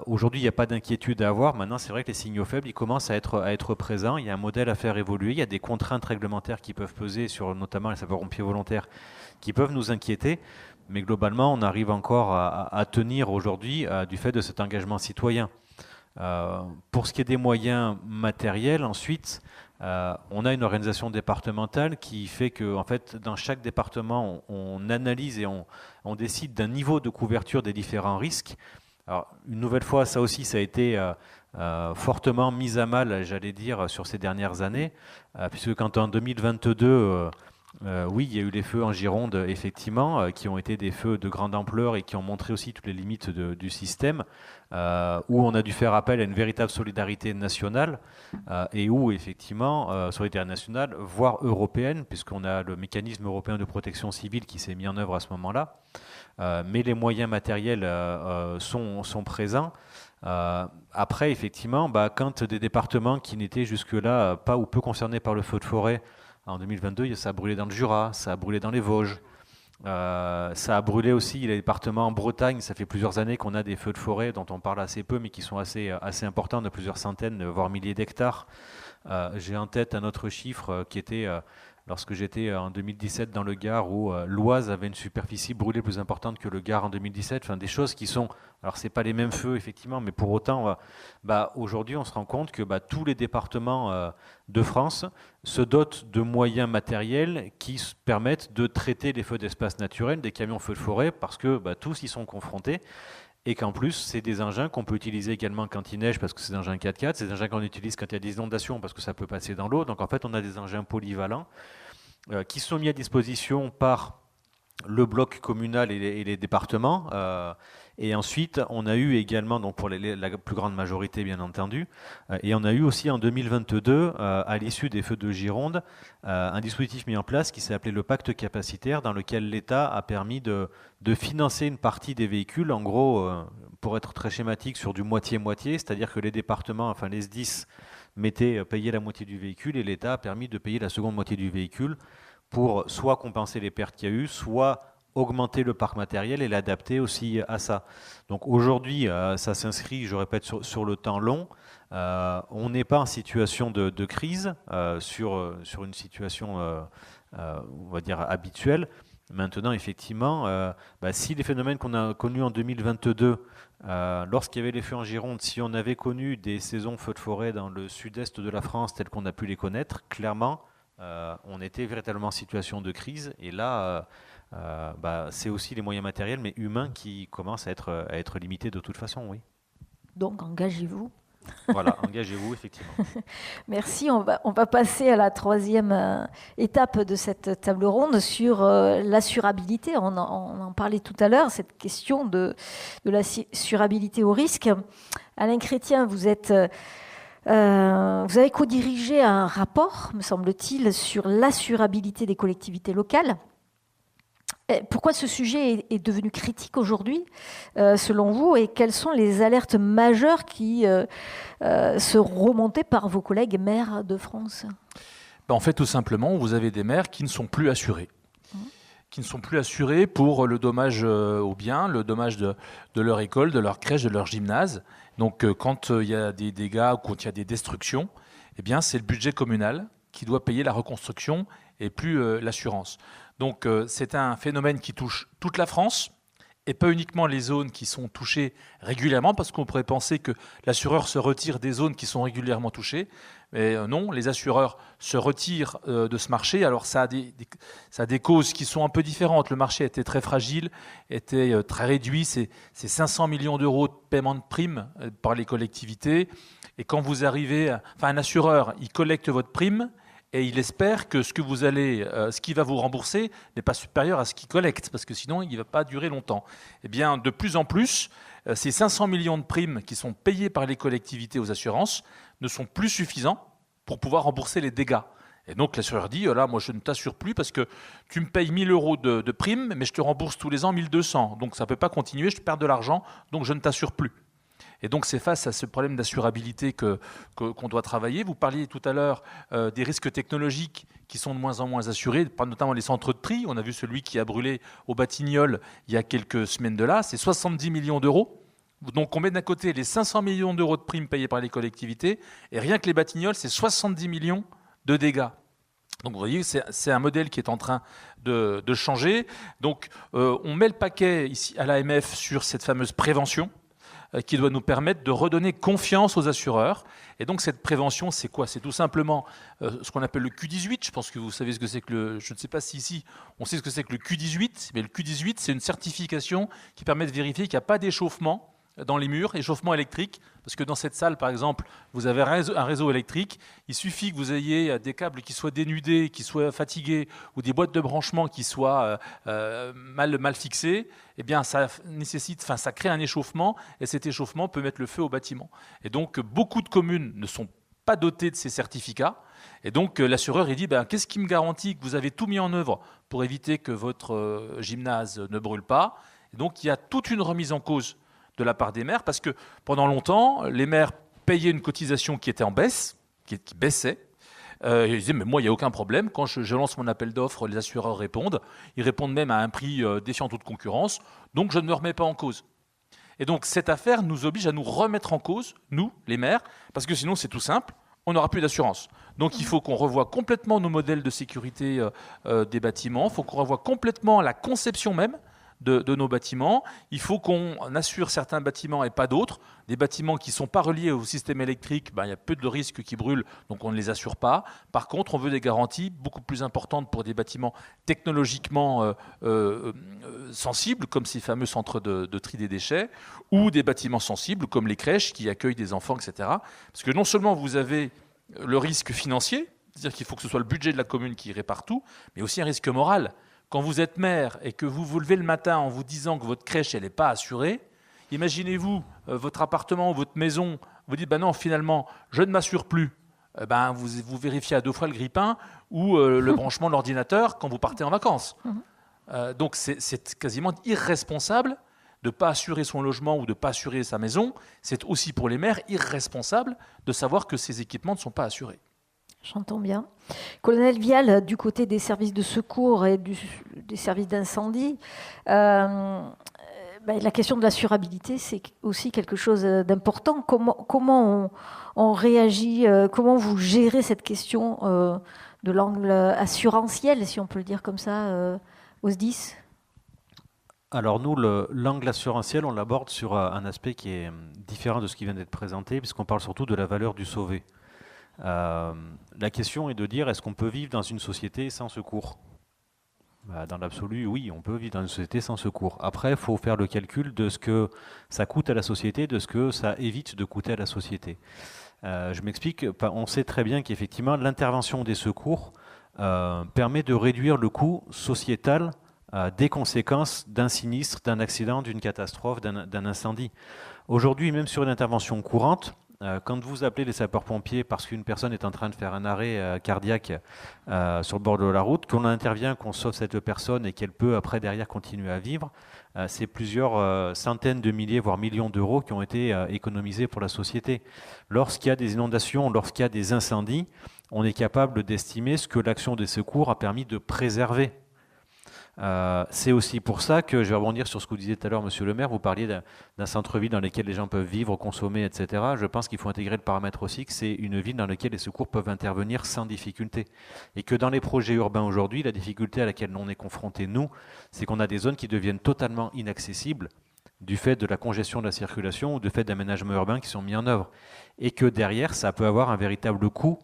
Aujourd'hui, il n'y a pas d'inquiétude à avoir. Maintenant, c'est vrai que les signaux faibles, ils commencent à être présents. Il y a un modèle à faire évoluer. Il y a des contraintes réglementaires qui peuvent peser sur notamment les sapeurs-pompiers volontaires qui peuvent nous inquiéter. Mais globalement, on arrive encore à tenir aujourd'hui du fait de cet engagement citoyen. Pour ce qui est des moyens matériels, ensuite, on a une organisation départementale qui fait que, en fait, dans chaque département, on analyse et on décide d'un niveau de couverture des différents risques. Alors, une nouvelle fois, ça aussi, ça a été fortement mise à mal, j'allais dire, sur ces dernières années, puisque quand en 2022, oui, il y a eu les feux en Gironde, effectivement, qui ont été des feux de grande ampleur et qui ont montré aussi toutes les limites du système, où on a dû faire appel à une véritable solidarité nationale, et où, effectivement, solidarité nationale, voire européenne, puisqu'on a le mécanisme européen de protection civile qui s'est mis en œuvre à ce moment-là, mais les moyens matériels sont présents. Après, effectivement, quand des départements qui n'étaient jusque-là pas ou peu concernés par le feu de forêt, en 2022, ça a brûlé dans le Jura, ça a brûlé dans les Vosges, ça a brûlé aussi les départements en Bretagne. Ça fait plusieurs années qu'on a des feux de forêt dont on parle assez peu, mais qui sont assez importants, de plusieurs centaines, voire milliers d'hectares. J'ai en tête un autre chiffre qui était, lorsque j'étais en 2017 dans le Gard, où l'Oise avait une superficie brûlée plus importante que le Gard en 2017. Enfin, des choses qui sont... Alors, ce n'est pas les mêmes feux, effectivement, mais pour autant, aujourd'hui, on se rend compte que tous les départements de France se dotent de moyens matériels qui permettent de traiter les feux d'espace naturel, des camions feux de forêt, parce que tous y sont confrontés. Et qu'en plus, c'est des engins qu'on peut utiliser également quand il neige, parce que c'est des engins 4x4, c'est des engins qu'on utilise quand il y a des inondations, parce que ça peut passer dans l'eau. Donc en fait, on a des engins polyvalents qui sont mis à disposition par le bloc communal et les départements. Et ensuite, on a eu également, donc pour la plus grande majorité bien entendu, et on a eu aussi en 2022, à l'issue des feux de Gironde, un dispositif mis en place qui s'est appelé le pacte capacitaire, dans lequel l'État a permis de financer une partie des véhicules, en gros, pour être très schématique, sur du moitié-moitié, c'est-à-dire que les départements, enfin les SDIS, payaient la moitié du véhicule, et l'État a permis de payer la seconde moitié du véhicule pour soit compenser les pertes qu'il y a eu, soit augmenter le parc matériel et l'adapter aussi à ça. Donc aujourd'hui, ça s'inscrit, je répète, sur le temps long. On n'est pas en situation de crise sur une situation, on va dire, habituelle. Maintenant, effectivement, si les phénomènes qu'on a connus en 2022, lorsqu'il y avait les feux en Gironde, si on avait connu des saisons feux de forêt dans le sud-est de la France telles qu'on a pu les connaître, clairement, on était véritablement en situation de crise. Et là, c'est aussi les moyens matériels, mais humains, qui commencent à être limités de toute façon, oui. Donc, engagez-vous. Voilà, engagez-vous, effectivement. Merci. On va passer à la troisième étape de cette table ronde sur l'assurabilité. On en parlait tout à l'heure, cette question de l'assurabilité au risque. Alain Chrétien, vous avez co-dirigé un rapport, me semble-t-il, sur l'assurabilité des collectivités locales. Pourquoi ce sujet est devenu critique aujourd'hui, selon vous, et quelles sont les alertes majeures qui se remontaient par vos collègues maires de France ? En fait, tout simplement, vous avez des maires qui ne sont plus assurés. Qui ne sont plus assurés pour le dommage aux biens, le dommage de leur école, de leur crèche, de leur gymnase. Donc, quand il y a des dégâts ou quand il y a des destructions, eh bien, c'est le budget communal qui doit payer la reconstruction et plus l'assurance. Donc, c'est un phénomène qui touche toute la France et pas uniquement les zones qui sont touchées régulièrement, parce qu'on pourrait penser que l'assureur se retire des zones qui sont régulièrement touchées. Mais non, les assureurs se retirent de ce marché. Alors ça a des causes qui sont un peu différentes. Le marché était très fragile, était très réduit. C'est 500 millions d'euros de paiement de primes par les collectivités. Et quand vous arrivez... un assureur, il collecte votre prime et il espère que ce qu'il va vous rembourser n'est pas supérieur à ce qu'il collecte, parce que sinon, il ne va pas durer longtemps. Eh bien, de plus en plus, ces 500 millions de primes qui sont payées par les collectivités aux assurances ne sont plus suffisants pour pouvoir rembourser les dégâts. Et donc l'assureur dit, là, moi je ne t'assure plus parce que tu me payes 1 000 euros de primes, mais je te rembourse tous les ans 1 200. Donc ça ne peut pas continuer, je perds de l'argent, donc je ne t'assure plus. Et donc c'est face à ce problème d'assurabilité qu'on doit travailler. Vous parliez tout à l'heure des risques technologiques qui sont de moins en moins assurés, notamment les centres de tri. On a vu celui qui a brûlé au Batignolles il y a quelques semaines de là, c'est 70 millions d'euros. Donc on met d'un côté les 500 millions d'euros de primes payées par les collectivités, et rien que les Batignolles, c'est 70 millions de dégâts. Donc vous voyez, c'est un modèle qui est en train de changer. Donc on met le paquet ici à l'AMF sur cette fameuse prévention qui doit nous permettre de redonner confiance aux assureurs. Et donc cette prévention, c'est quoi ? C'est tout simplement ce qu'on appelle le Q18. Je pense que vous savez ce que c'est que je ne sais pas si ici on sait ce que c'est que le Q18, mais le Q18, c'est une certification qui permet de vérifier qu'il n'y a pas d'échauffement dans les murs, échauffement électrique, parce que dans cette salle, par exemple, vous avez un réseau électrique, il suffit que vous ayez des câbles qui soient dénudés, qui soient fatigués, ou des boîtes de branchement qui soient mal fixées, eh bien ça crée un échauffement, et cet échauffement peut mettre le feu au bâtiment. Et donc beaucoup de communes ne sont pas dotées de ces certificats, et donc l'assureur il dit qu'est-ce qui me garantit que vous avez tout mis en œuvre pour éviter que votre gymnase ne brûle pas. Et donc il y a toute une remise en cause de la part des maires, parce que pendant longtemps, les maires payaient une cotisation qui était en baisse, qui baissait. Ils disaient, mais moi, il n'y a aucun problème. Quand je lance mon appel d'offres, les assureurs répondent. Ils répondent même à un prix défiant toute concurrence. Donc, je ne me remets pas en cause. Et donc, cette affaire nous oblige à nous remettre en cause, nous, les maires, parce que sinon, c'est tout simple, on n'aura plus d'assurance. Donc, il faut qu'on revoie complètement nos modèles de sécurité des bâtiments. Il faut qu'on revoie complètement la conception même de nos bâtiments. Il faut qu'on assure certains bâtiments et pas d'autres. Des bâtiments qui ne sont pas reliés au système électrique, il y a peu de risques qui brûlent, donc on ne les assure pas. Par contre, on veut des garanties beaucoup plus importantes pour des bâtiments technologiquement sensibles, comme ces fameux centres de tri des déchets, ou des bâtiments sensibles, comme les crèches qui accueillent des enfants, etc. Parce que non seulement vous avez le risque financier, c'est-à-dire qu'il faut que ce soit le budget de la commune qui répare tout, mais aussi un risque moral. Quand vous êtes maire et que vous vous levez le matin en vous disant que votre crèche elle n'est pas assurée, imaginez-vous votre appartement ou votre maison, vous dites non, finalement je ne m'assure plus. Vous vérifiez à 2 fois le grille-pain ou le branchement de l'ordinateur quand vous partez en vacances. Donc c'est quasiment irresponsable de ne pas assurer son logement ou de ne pas assurer sa maison. C'est aussi pour les maires irresponsable de savoir que ces équipements ne sont pas assurés. J'entends bien. Colonel Vial, du côté des services de secours et des services d'incendie, la question de l'assurabilité, c'est aussi quelque chose d'important. Comment on réagit, comment vous gérez cette question de l'angle assurantiel, si on peut le dire comme ça, au SDIS ? Alors nous, l'angle assurantiel, on l'aborde sur un aspect qui est différent de ce qui vient d'être présenté, puisqu'on parle surtout de la valeur du sauvé. La question est de dire, est-ce qu'on peut vivre dans une société sans secours ? Dans l'absolu, oui, on peut vivre dans une société sans secours. Après, il faut faire le calcul de ce que ça coûte à la société, de ce que ça évite de coûter à la société. Je m'explique, on sait très bien qu'effectivement, l'intervention des secours permet de réduire le coût sociétal des conséquences d'un sinistre, d'un accident, d'une catastrophe, d'un incendie. Aujourd'hui, même sur une intervention courante, quand vous appelez les sapeurs-pompiers parce qu'une personne est en train de faire un arrêt cardiaque sur le bord de la route, qu'on intervient, qu'on sauve cette personne et qu'elle peut après derrière continuer à vivre, c'est plusieurs centaines de milliers, voire millions d'euros qui ont été économisés pour la société. Lorsqu'il y a des inondations, lorsqu'il y a des incendies, on est capable d'estimer ce que l'action des secours a permis de préserver. C'est aussi pour ça que je vais rebondir sur ce que vous disiez tout à l'heure, monsieur le maire. Vous parliez d'un centre-ville dans lequel les gens peuvent vivre, consommer, etc. Je pense qu'il faut intégrer le paramètre aussi que c'est une ville dans laquelle les secours peuvent intervenir sans difficulté. Et que dans les projets urbains aujourd'hui, la difficulté à laquelle on est confronté, nous, c'est qu'on a des zones qui deviennent totalement inaccessibles du fait de la congestion de la circulation ou du fait d'aménagements urbains qui sont mis en œuvre. Et que derrière, ça peut avoir un véritable coût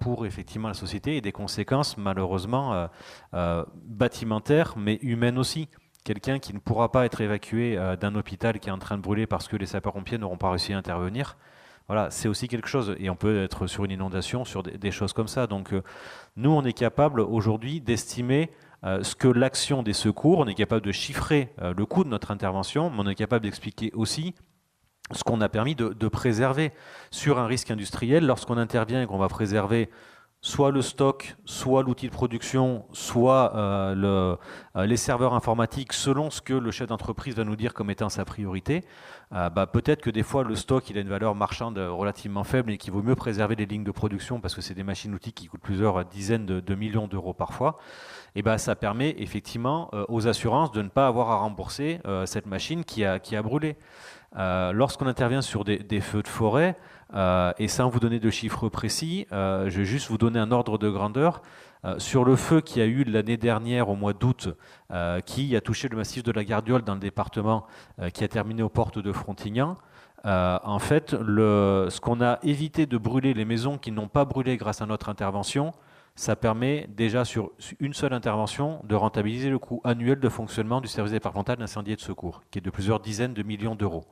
pour effectivement la société et des conséquences malheureusement bâtimentaires mais humaines aussi. Quelqu'un qui ne pourra pas être évacué d'un hôpital qui est en train de brûler parce que les sapeurs-pompiers n'auront pas réussi à intervenir, voilà, c'est aussi quelque chose. Et on peut être sur une inondation, sur des choses comme ça. Donc nous, on est capable aujourd'hui d'estimer ce que l'action des secours, on est capable de chiffrer le coût de notre intervention, mais on est capable d'expliquer aussi ce qu'on a permis de préserver sur un risque industriel. Lorsqu'on intervient et qu'on va préserver soit le stock, soit l'outil de production, soit les serveurs informatiques, selon ce que le chef d'entreprise va nous dire comme étant sa priorité, peut-être que des fois le stock il a une valeur marchande relativement faible et qu'il vaut mieux préserver les lignes de production parce que c'est des machines-outils qui coûtent plusieurs dizaines de millions d'euros parfois. Et ça permet effectivement aux assurances de ne pas avoir à rembourser cette machine qui a brûlé. Lorsqu'on intervient sur des feux de forêt, et sans vous donner de chiffres précis, je vais juste vous donner un ordre de grandeur. Sur le feu qu'il y a eu l'année dernière au mois d'août, qui a touché le massif de la Gardiole dans le département, qui a terminé aux portes de Frontignan, en fait, ce qu'on a évité de brûler, les maisons qui n'ont pas brûlé grâce à notre intervention, ça permet déjà sur une seule intervention de rentabiliser le coût annuel de fonctionnement du service départemental d'incendie et de secours, qui est de plusieurs dizaines de millions d'euros.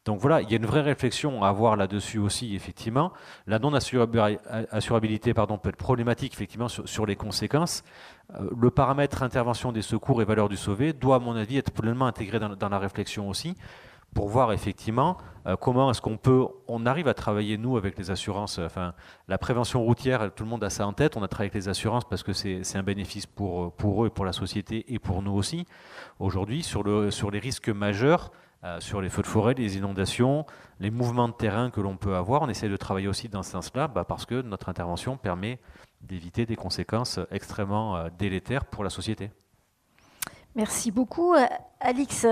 Donc voilà, il y a une vraie réflexion à avoir là-dessus aussi, effectivement. La non-assurabilité peut être problématique, effectivement, sur les conséquences. Le paramètre intervention des secours et valeur du sauvé doit, à mon avis, être pleinement intégré dans la réflexion aussi, pour voir effectivement comment est-ce on arrive à travailler, nous, avec les assurances. Enfin, la prévention routière, tout le monde a ça en tête. On a travaillé avec les assurances parce que c'est un bénéfice pour eux et pour la société et pour nous aussi. Aujourd'hui, sur les risques majeurs, sur les feux de forêt, les inondations, les mouvements de terrain que l'on peut avoir, on essaie de travailler aussi dans ce sens-là, parce que notre intervention permet d'éviter des conséquences extrêmement délétères pour la société. Merci beaucoup. Alix,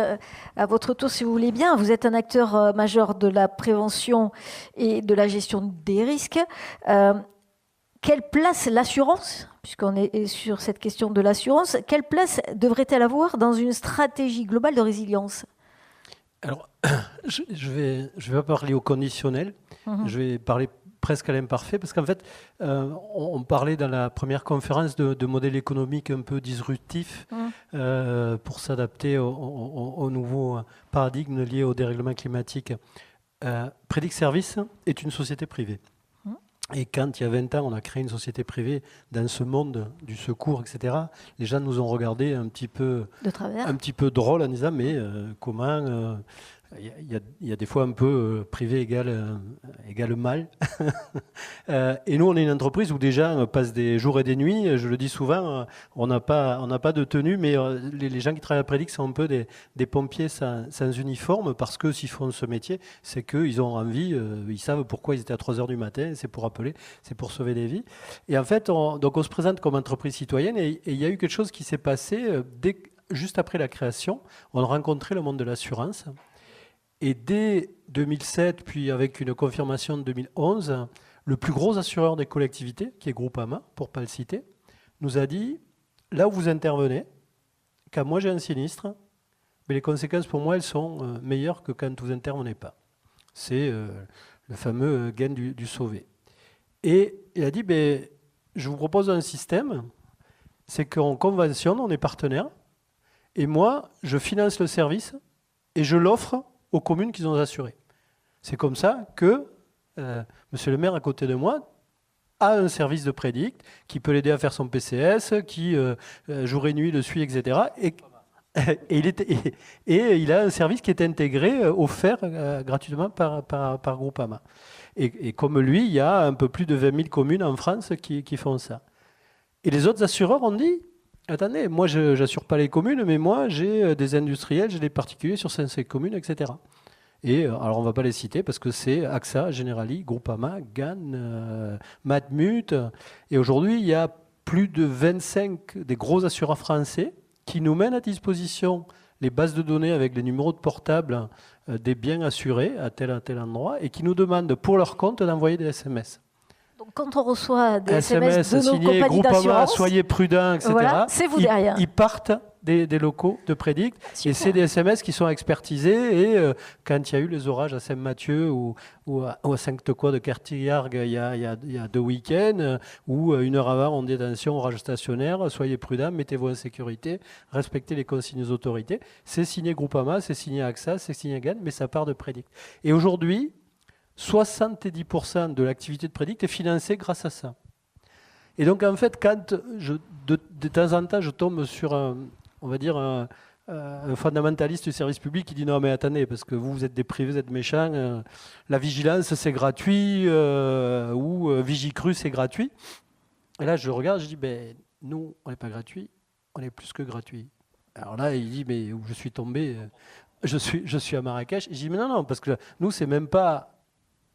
à votre tour, si vous voulez bien, vous êtes un acteur majeur de la prévention et de la gestion des risques. Quelle place l'assurance, puisqu'on est sur cette question de l'assurance, quelle place devrait-elle avoir dans une stratégie globale de résilience ? Alors, je vais pas parler au conditionnel, je vais parler presque à l'imparfait, parce qu'en fait, on parlait dans la première conférence de modèles économiques un peu disruptifs pour s'adapter au nouveau paradigme lié au dérèglement climatique. Predict Service est une société privée. Et quand, il y a 20 ans, on a créé une société privée dans ce monde du secours, etc., les gens nous ont regardé un petit peu drôle en disant « mais comment il y a des fois un peu privé égale mal ». Et nous, on est une entreprise où des gens passent des jours et des nuits. Je le dis souvent, on n'a pas de tenue, mais les gens qui travaillent à Predict sont un peu des pompiers sans uniforme, parce que s'ils font ce métier, c'est qu'ils ont envie, ils savent pourquoi ils étaient à 3 heures du matin, c'est pour appeler, c'est pour sauver des vies. Et en fait, donc on se présente comme entreprise citoyenne, et il y a eu quelque chose qui s'est passé juste après la création. On a rencontré le monde de l'assurance. Et dès 2007, puis avec une confirmation de 2011, le plus gros assureur des collectivités, qui est Groupama, pour ne pas le citer, nous a dit, là où vous intervenez, quand moi j'ai un sinistre, mais les conséquences pour moi, elles sont meilleures que quand vous n'intervenez pas. C'est le fameux gain du sauvé. Et il a dit, je vous propose un système, c'est qu'on conventionne, on est partenaire, et moi, je finance le service et je l'offre aux communes qui ont assuré. C'est comme ça que monsieur le maire à côté de moi a un service de Predict qui peut l'aider à faire son PCS, qui jour et nuit le suit, etc. Et il a un service qui est intégré, offert gratuitement par Groupama. Et comme lui, il y a un peu plus de 20 000 communes en France qui font ça. Et les autres assureurs ont dit, attendez, moi je n'assure pas les communes, mais moi j'ai des industriels, j'ai des particuliers sur 5 communes, etc. Et alors on ne va pas les citer parce que c'est AXA, Generali, Groupama, GAN, Matmut. Et aujourd'hui, il y a plus de 25 des gros assureurs français qui nous mènent à disposition les bases de données avec les numéros de portable des biens assurés à tel endroit et qui nous demandent pour leur compte d'envoyer des SMS. Donc, quand on reçoit des SMS de nos signé compagnies Groupama, d'assurance, soyez prudents, etc. Voilà, c'est vous derrière. Ils partent des locaux de Predict. Et c'est des SMS qui sont expertisés. Et quand il y a eu les orages à Saint-Mathieu ou à Sainte-Croix de Cartillargues il y a 2 week-ends, où 1 heure avant on dit attention, orage stationnaire, soyez prudents, mettez-vous en sécurité, respectez les consignes des autorités. C'est signé Groupama, c'est signé AXA, c'est signé GAN, mais ça part de Predict. Et aujourd'hui, 70% de l'activité de Predict est financée grâce à ça. Et donc en fait, quand de temps en temps je tombe sur un fondamentaliste du service public qui dit non mais attendez, parce que vous êtes des privés, vous êtes méchants, la vigilance c'est gratuit, ou Vigicru c'est gratuit. Et là je regarde, je dis nous on n'est pas gratuit, on est plus que gratuit. Alors là il dit mais où je suis tombé, je suis à Marrakech. Et je dis mais non, parce que nous c'est même pas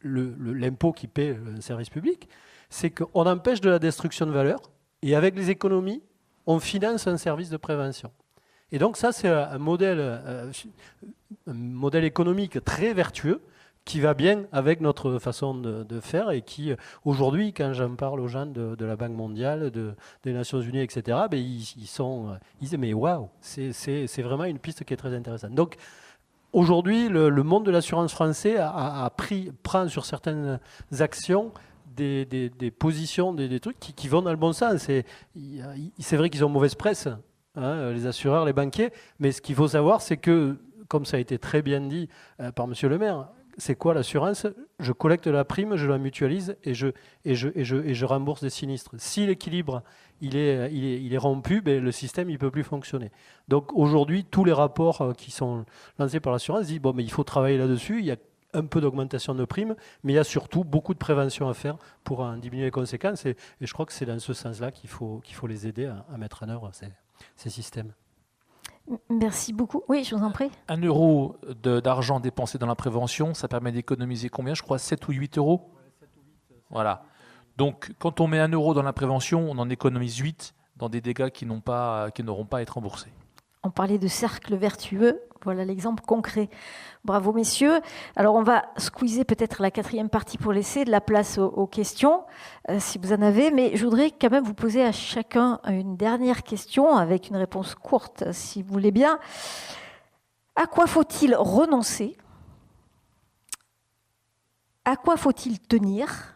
l'impôt qui paie le service public, c'est qu'on empêche de la destruction de valeur et avec les économies, on finance un service de prévention. Et donc ça, c'est un modèle économique très vertueux qui va bien avec notre façon de faire et qui, aujourd'hui, quand j'en parle aux gens de la Banque mondiale, des Nations Unies, etc., ils disent mais waouh, c'est vraiment une piste qui est très intéressante. Donc, aujourd'hui, le monde de l'assurance français prend sur certaines actions des positions, des trucs qui vont dans le bon sens. C'est vrai qu'ils ont mauvaise presse, hein, les assureurs, les banquiers, mais ce qu'il faut savoir, c'est que comme ça a été très bien dit par Monsieur le maire, c'est quoi l'assurance? Je collecte la prime, je la mutualise et je rembourse des sinistres. Si l'équilibre il est rompu, ben, le système il peut plus fonctionner. Donc aujourd'hui, tous les rapports qui sont lancés par l'assurance disent bon, mais il faut travailler là-dessus. Il y a un peu d'augmentation de primes, mais il y a surtout beaucoup de prévention à faire pour en diminuer les conséquences. Et je crois que c'est dans ce sens-là qu'il faut les aider à mettre en œuvre ces systèmes. Merci beaucoup. Oui, je vous en prie. 1 euro d'argent dépensé dans la prévention, ça permet d'économiser combien? Je crois 7 ou 8 euros. Voilà. Donc, quand on met 1 euro dans la prévention, on en économise 8 dans des dégâts qui n'auront pas à être remboursés. On parlait de cercle vertueux. Voilà l'exemple concret. Bravo, messieurs. Alors, on va squeezer peut-être la 4e partie pour laisser de la place aux questions, si vous en avez. Mais je voudrais quand même vous poser à chacun une dernière question avec une réponse courte, si vous voulez bien. À quoi faut-il renoncer? À quoi faut-il tenir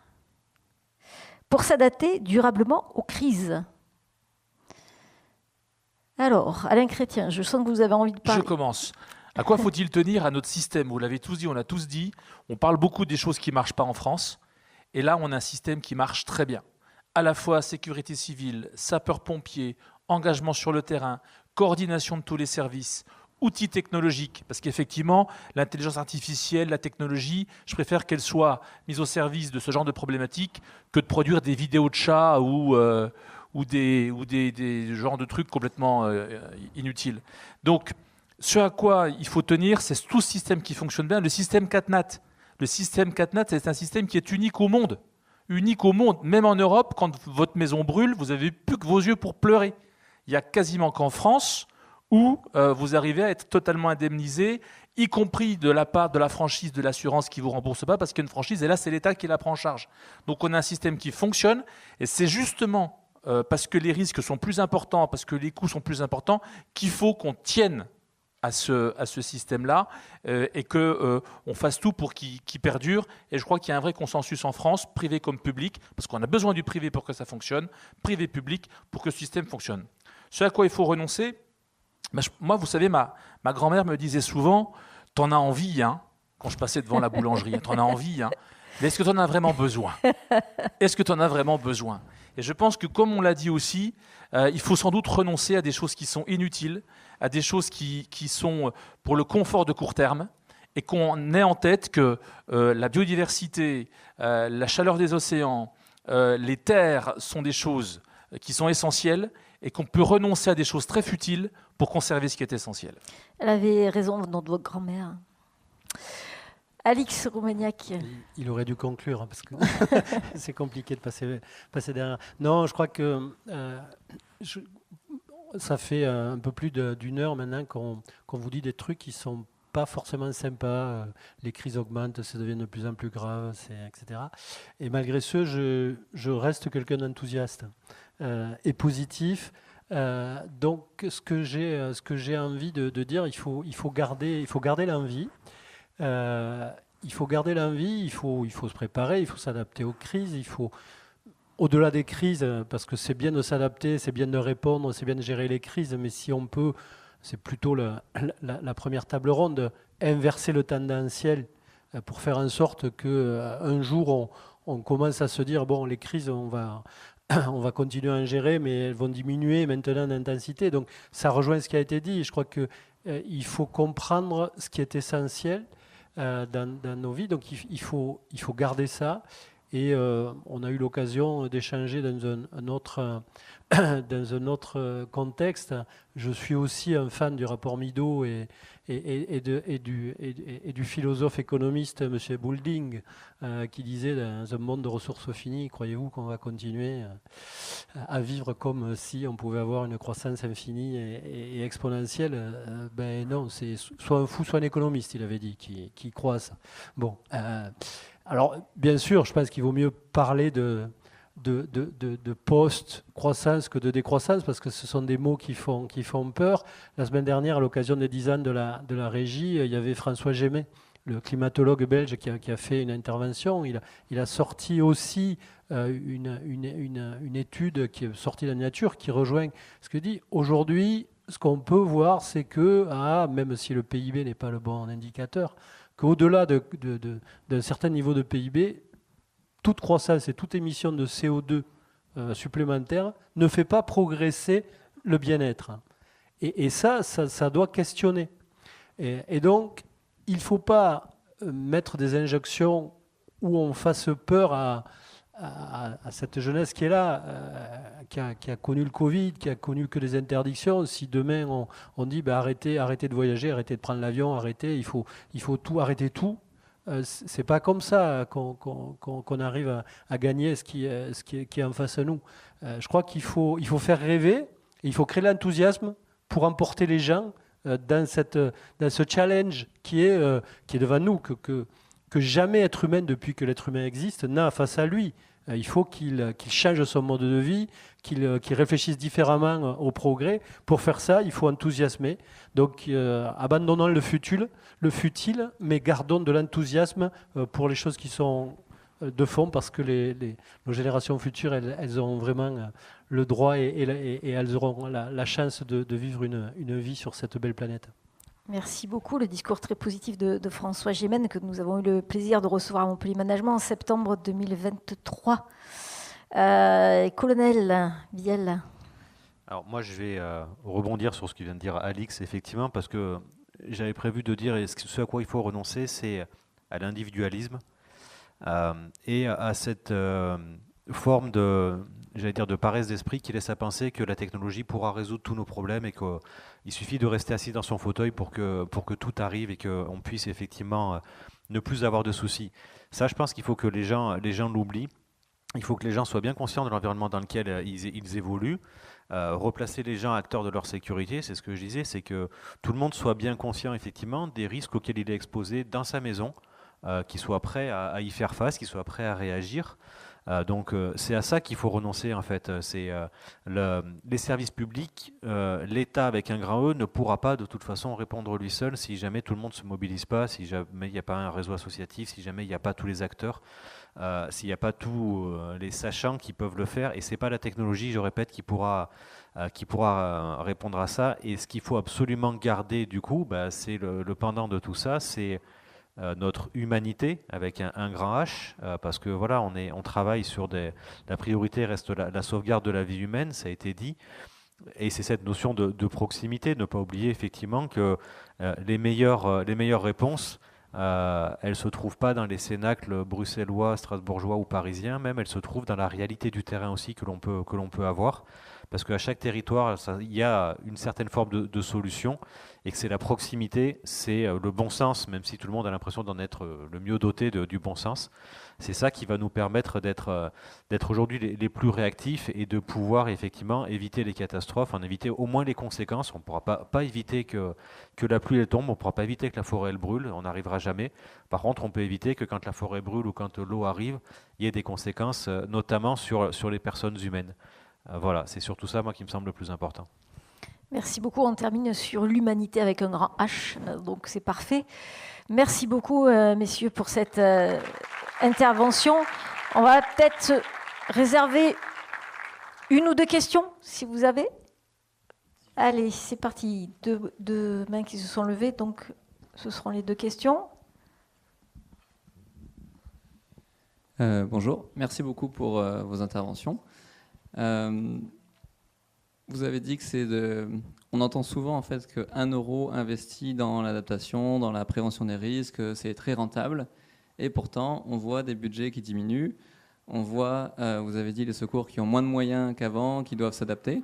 pour s'adapter durablement aux crises? Alors, Alain Chrétien, je sens que vous avez envie de parler. Je commence. À quoi faut-il tenir? À notre système? Vous l'avez tous dit, on l'a tous dit. On parle beaucoup des choses qui ne marchent pas en France. Et là, on a un système qui marche très bien. À la fois sécurité civile, sapeurs-pompiers, engagement sur le terrain, coordination de tous les services, outils technologiques. Parce qu'effectivement, l'intelligence artificielle, la technologie, je préfère qu'elle soit mise au service de ce genre de problématiques que de produire des vidéos de chats ou des genres de trucs complètement inutiles. Donc, ce à quoi il faut tenir, c'est tout ce système qui fonctionne bien. Le système CatNat. Le système CatNat, c'est un système qui est unique au monde. Unique au monde. Même en Europe, quand votre maison brûle, vous n'avez plus que vos yeux pour pleurer. Il n'y a quasiment qu'en France où vous arrivez à être totalement indemnisé, y compris de la part de la franchise de l'assurance qui ne vous rembourse pas, parce qu'une franchise, et là, c'est l'État qui la prend en charge. Donc, on a un système qui fonctionne, et c'est justement parce que les risques sont plus importants, parce que les coûts sont plus importants, qu'il faut qu'on tienne à ce système-là et qu'on fasse tout pour qu'il perdure. Et je crois qu'il y a un vrai consensus en France, privé comme public, parce qu'on a besoin du privé pour que ça fonctionne, privé-public pour que ce système fonctionne. Ce à quoi il faut renoncer, moi, vous savez, ma grand-mère me disait souvent « T'en as envie, hein ?» quand je passais devant la boulangerie. « T'en as envie, hein ?» Mais est-ce que tu en as vraiment besoin? Est-ce que tu en as vraiment besoin? Et je pense que, comme on l'a dit aussi, il faut sans doute renoncer à des choses qui sont inutiles, à des choses qui sont pour le confort de court terme, et qu'on ait en tête que la biodiversité, la chaleur des océans, les terres sont des choses qui sont essentielles, et qu'on peut renoncer à des choses très futiles pour conserver ce qui est essentiel. Elle avait raison, notre grand-mère. Alix Roumaniac. Il aurait dû conclure, parce que c'est compliqué de passer derrière. Non, je crois que ça fait un peu plus d'une heure maintenant qu'on vous dit des trucs qui ne sont pas forcément sympas. Les crises augmentent, ça devient de plus en plus grave, etc. Et malgré ce, je reste quelqu'un d'enthousiaste et positif. Donc, ce que j'ai envie de dire, il faut garder l'envie. Il faut garder l'envie, il faut se préparer, il faut s'adapter aux crises, il faut, au-delà des crises, parce que c'est bien de s'adapter, c'est bien de répondre, c'est bien de gérer les crises, mais si on peut, c'est plutôt la première table ronde, inverser le tendanciel pour faire en sorte qu'un jour, on commence à se dire, bon, les crises, on va continuer à en gérer, mais elles vont diminuer maintenant d'intensité. Donc ça rejoint ce qui a été dit. Je crois qu'il faut comprendre ce qui est essentiel dans nos vies. Donc il faut garder ça. Et on a eu l'occasion d'échanger dans un autre contexte. Je suis aussi un fan du rapport Mido et du philosophe économiste M. Boulding qui disait, dans un monde de ressources finies, croyez-vous qu'on va continuer à vivre comme si on pouvait avoir une croissance infinie et exponentielle? Ben non, c'est soit un fou, soit un économiste, il avait dit, qui croit à ça. Bon, alors bien sûr, je pense qu'il vaut mieux parler de post-croissance que de décroissance, parce que ce sont des mots qui font peur. La semaine dernière, à l'occasion des 10 ans de la régie, il y avait François Gémet, le climatologue belge, qui a fait une intervention. Il a sorti aussi une étude qui est sortie de la nature, qui rejoint ce que dit. Aujourd'hui, ce qu'on peut voir, c'est que, même si le PIB n'est pas le bon indicateur, qu'au-delà d'un certain niveau de PIB, toute croissance et toute émission de CO2 supplémentaire ne fait pas progresser le bien-être. Et ça doit questionner. Et donc, il ne faut pas mettre des injonctions où on fasse peur à cette jeunesse qui est là, qui a connu le Covid, qui a connu que des interdictions. Si demain on dit arrêtez de voyager, arrêtez de prendre l'avion, il faut tout, arrêter tout. C'est pas comme ça qu'on arrive à gagner ce qui est en face de nous. Je crois qu'il faut faire rêver, et il faut créer l'enthousiasme pour emporter les gens dans ce challenge qui est devant nous, que jamais être humain, depuis que l'être humain existe, n'a face à lui. Il faut qu'il change son mode de vie, qu'il réfléchisse différemment au progrès. Pour faire ça, il faut enthousiasmer. Donc, abandonnons le futile, mais gardons de l'enthousiasme pour les choses qui sont de fond, parce que nos générations futures, elles ont vraiment le droit et elles auront la chance de vivre une vie sur cette belle planète. Merci beaucoup. Le discours très positif de François Gémen, que nous avons eu le plaisir de recevoir à Montpellier Management en septembre 2023. Colonel Vielle. Alors moi, je vais rebondir sur ce que vient de dire Alix, effectivement, parce que j'avais prévu de dire, et ce à quoi il faut renoncer, c'est à l'individualisme et à cette forme de paresse d'esprit qui laisse à penser que la technologie pourra résoudre tous nos problèmes et qu'il suffit de rester assis dans son fauteuil pour que tout arrive et qu'on puisse effectivement ne plus avoir de soucis. Ça, je pense qu'il faut que les gens l'oublient. Il faut que les gens soient bien conscients de l'environnement dans lequel ils évoluent. Replacer les gens acteurs de leur sécurité, c'est ce que je disais, c'est que tout le monde soit bien conscient effectivement des risques auxquels il est exposé dans sa maison, qu'il soit prêt à y faire face, qu'il soit prêt à réagir. Donc c'est à ça qu'il faut renoncer en fait. C'est les services publics, l'État avec un grand E ne pourra pas de toute façon répondre lui seul si jamais tout le monde ne se mobilise pas, si jamais il n'y a pas un réseau associatif, si jamais il n'y a pas tous les acteurs, s'il n'y a pas tous les sachants qui peuvent le faire. Et c'est pas la technologie, je répète, qui pourra répondre à ça. Et ce qu'il faut absolument garder du coup, c'est le pendant de tout ça, c'est notre humanité avec un grand H, parce que voilà, on travaille sur la priorité reste la sauvegarde de la vie humaine, ça a été dit, et c'est cette notion de proximité, ne pas oublier effectivement que les meilleures réponses, elles ne se trouvent pas dans les cénacles bruxellois, strasbourgeois ou parisiens, même elles se trouvent dans la réalité du terrain aussi que l'on peut avoir, parce qu'à chaque territoire, il y a une certaine forme de solution, et que c'est la proximité, c'est le bon sens, même si tout le monde a l'impression d'en être le mieux doté du bon sens. C'est ça qui va nous permettre d'être aujourd'hui les plus réactifs et de pouvoir effectivement éviter les catastrophes, en éviter au moins les conséquences. On ne pourra pas éviter que la pluie elle tombe, on ne pourra pas éviter que la forêt elle brûle, on n'arrivera jamais. Par contre, on peut éviter que quand la forêt brûle ou quand l'eau arrive, il y ait des conséquences, notamment sur les personnes humaines. Voilà, c'est surtout ça, moi, qui me semble le plus important. Merci beaucoup. On termine sur l'humanité avec un grand H, donc c'est parfait. Merci beaucoup, messieurs, pour cette intervention. On va peut-être réserver une ou deux questions, si vous avez. Allez, c'est parti. Deux mains qui se sont levées, donc ce seront les deux questions. Bonjour, merci beaucoup pour vos interventions. Vous avez dit que on entend souvent en fait que 1 euro investi dans l'adaptation, dans la prévention des risques, c'est très rentable. Et pourtant, on voit des budgets qui diminuent. On voit, vous avez dit, les secours qui ont moins de moyens qu'avant, qui doivent s'adapter.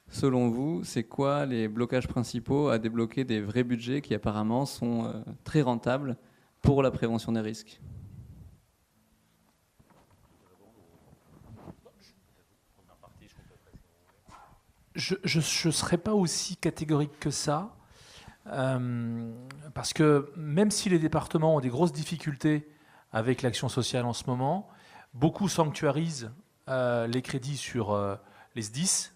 Selon vous, c'est quoi les blocages principaux à débloquer des vrais budgets qui apparemment sont très rentables pour la prévention des risques ? Je ne serais pas aussi catégorique que ça, parce que même si les départements ont des grosses difficultés avec l'action sociale en ce moment, beaucoup sanctuarisent les crédits sur les SDIS,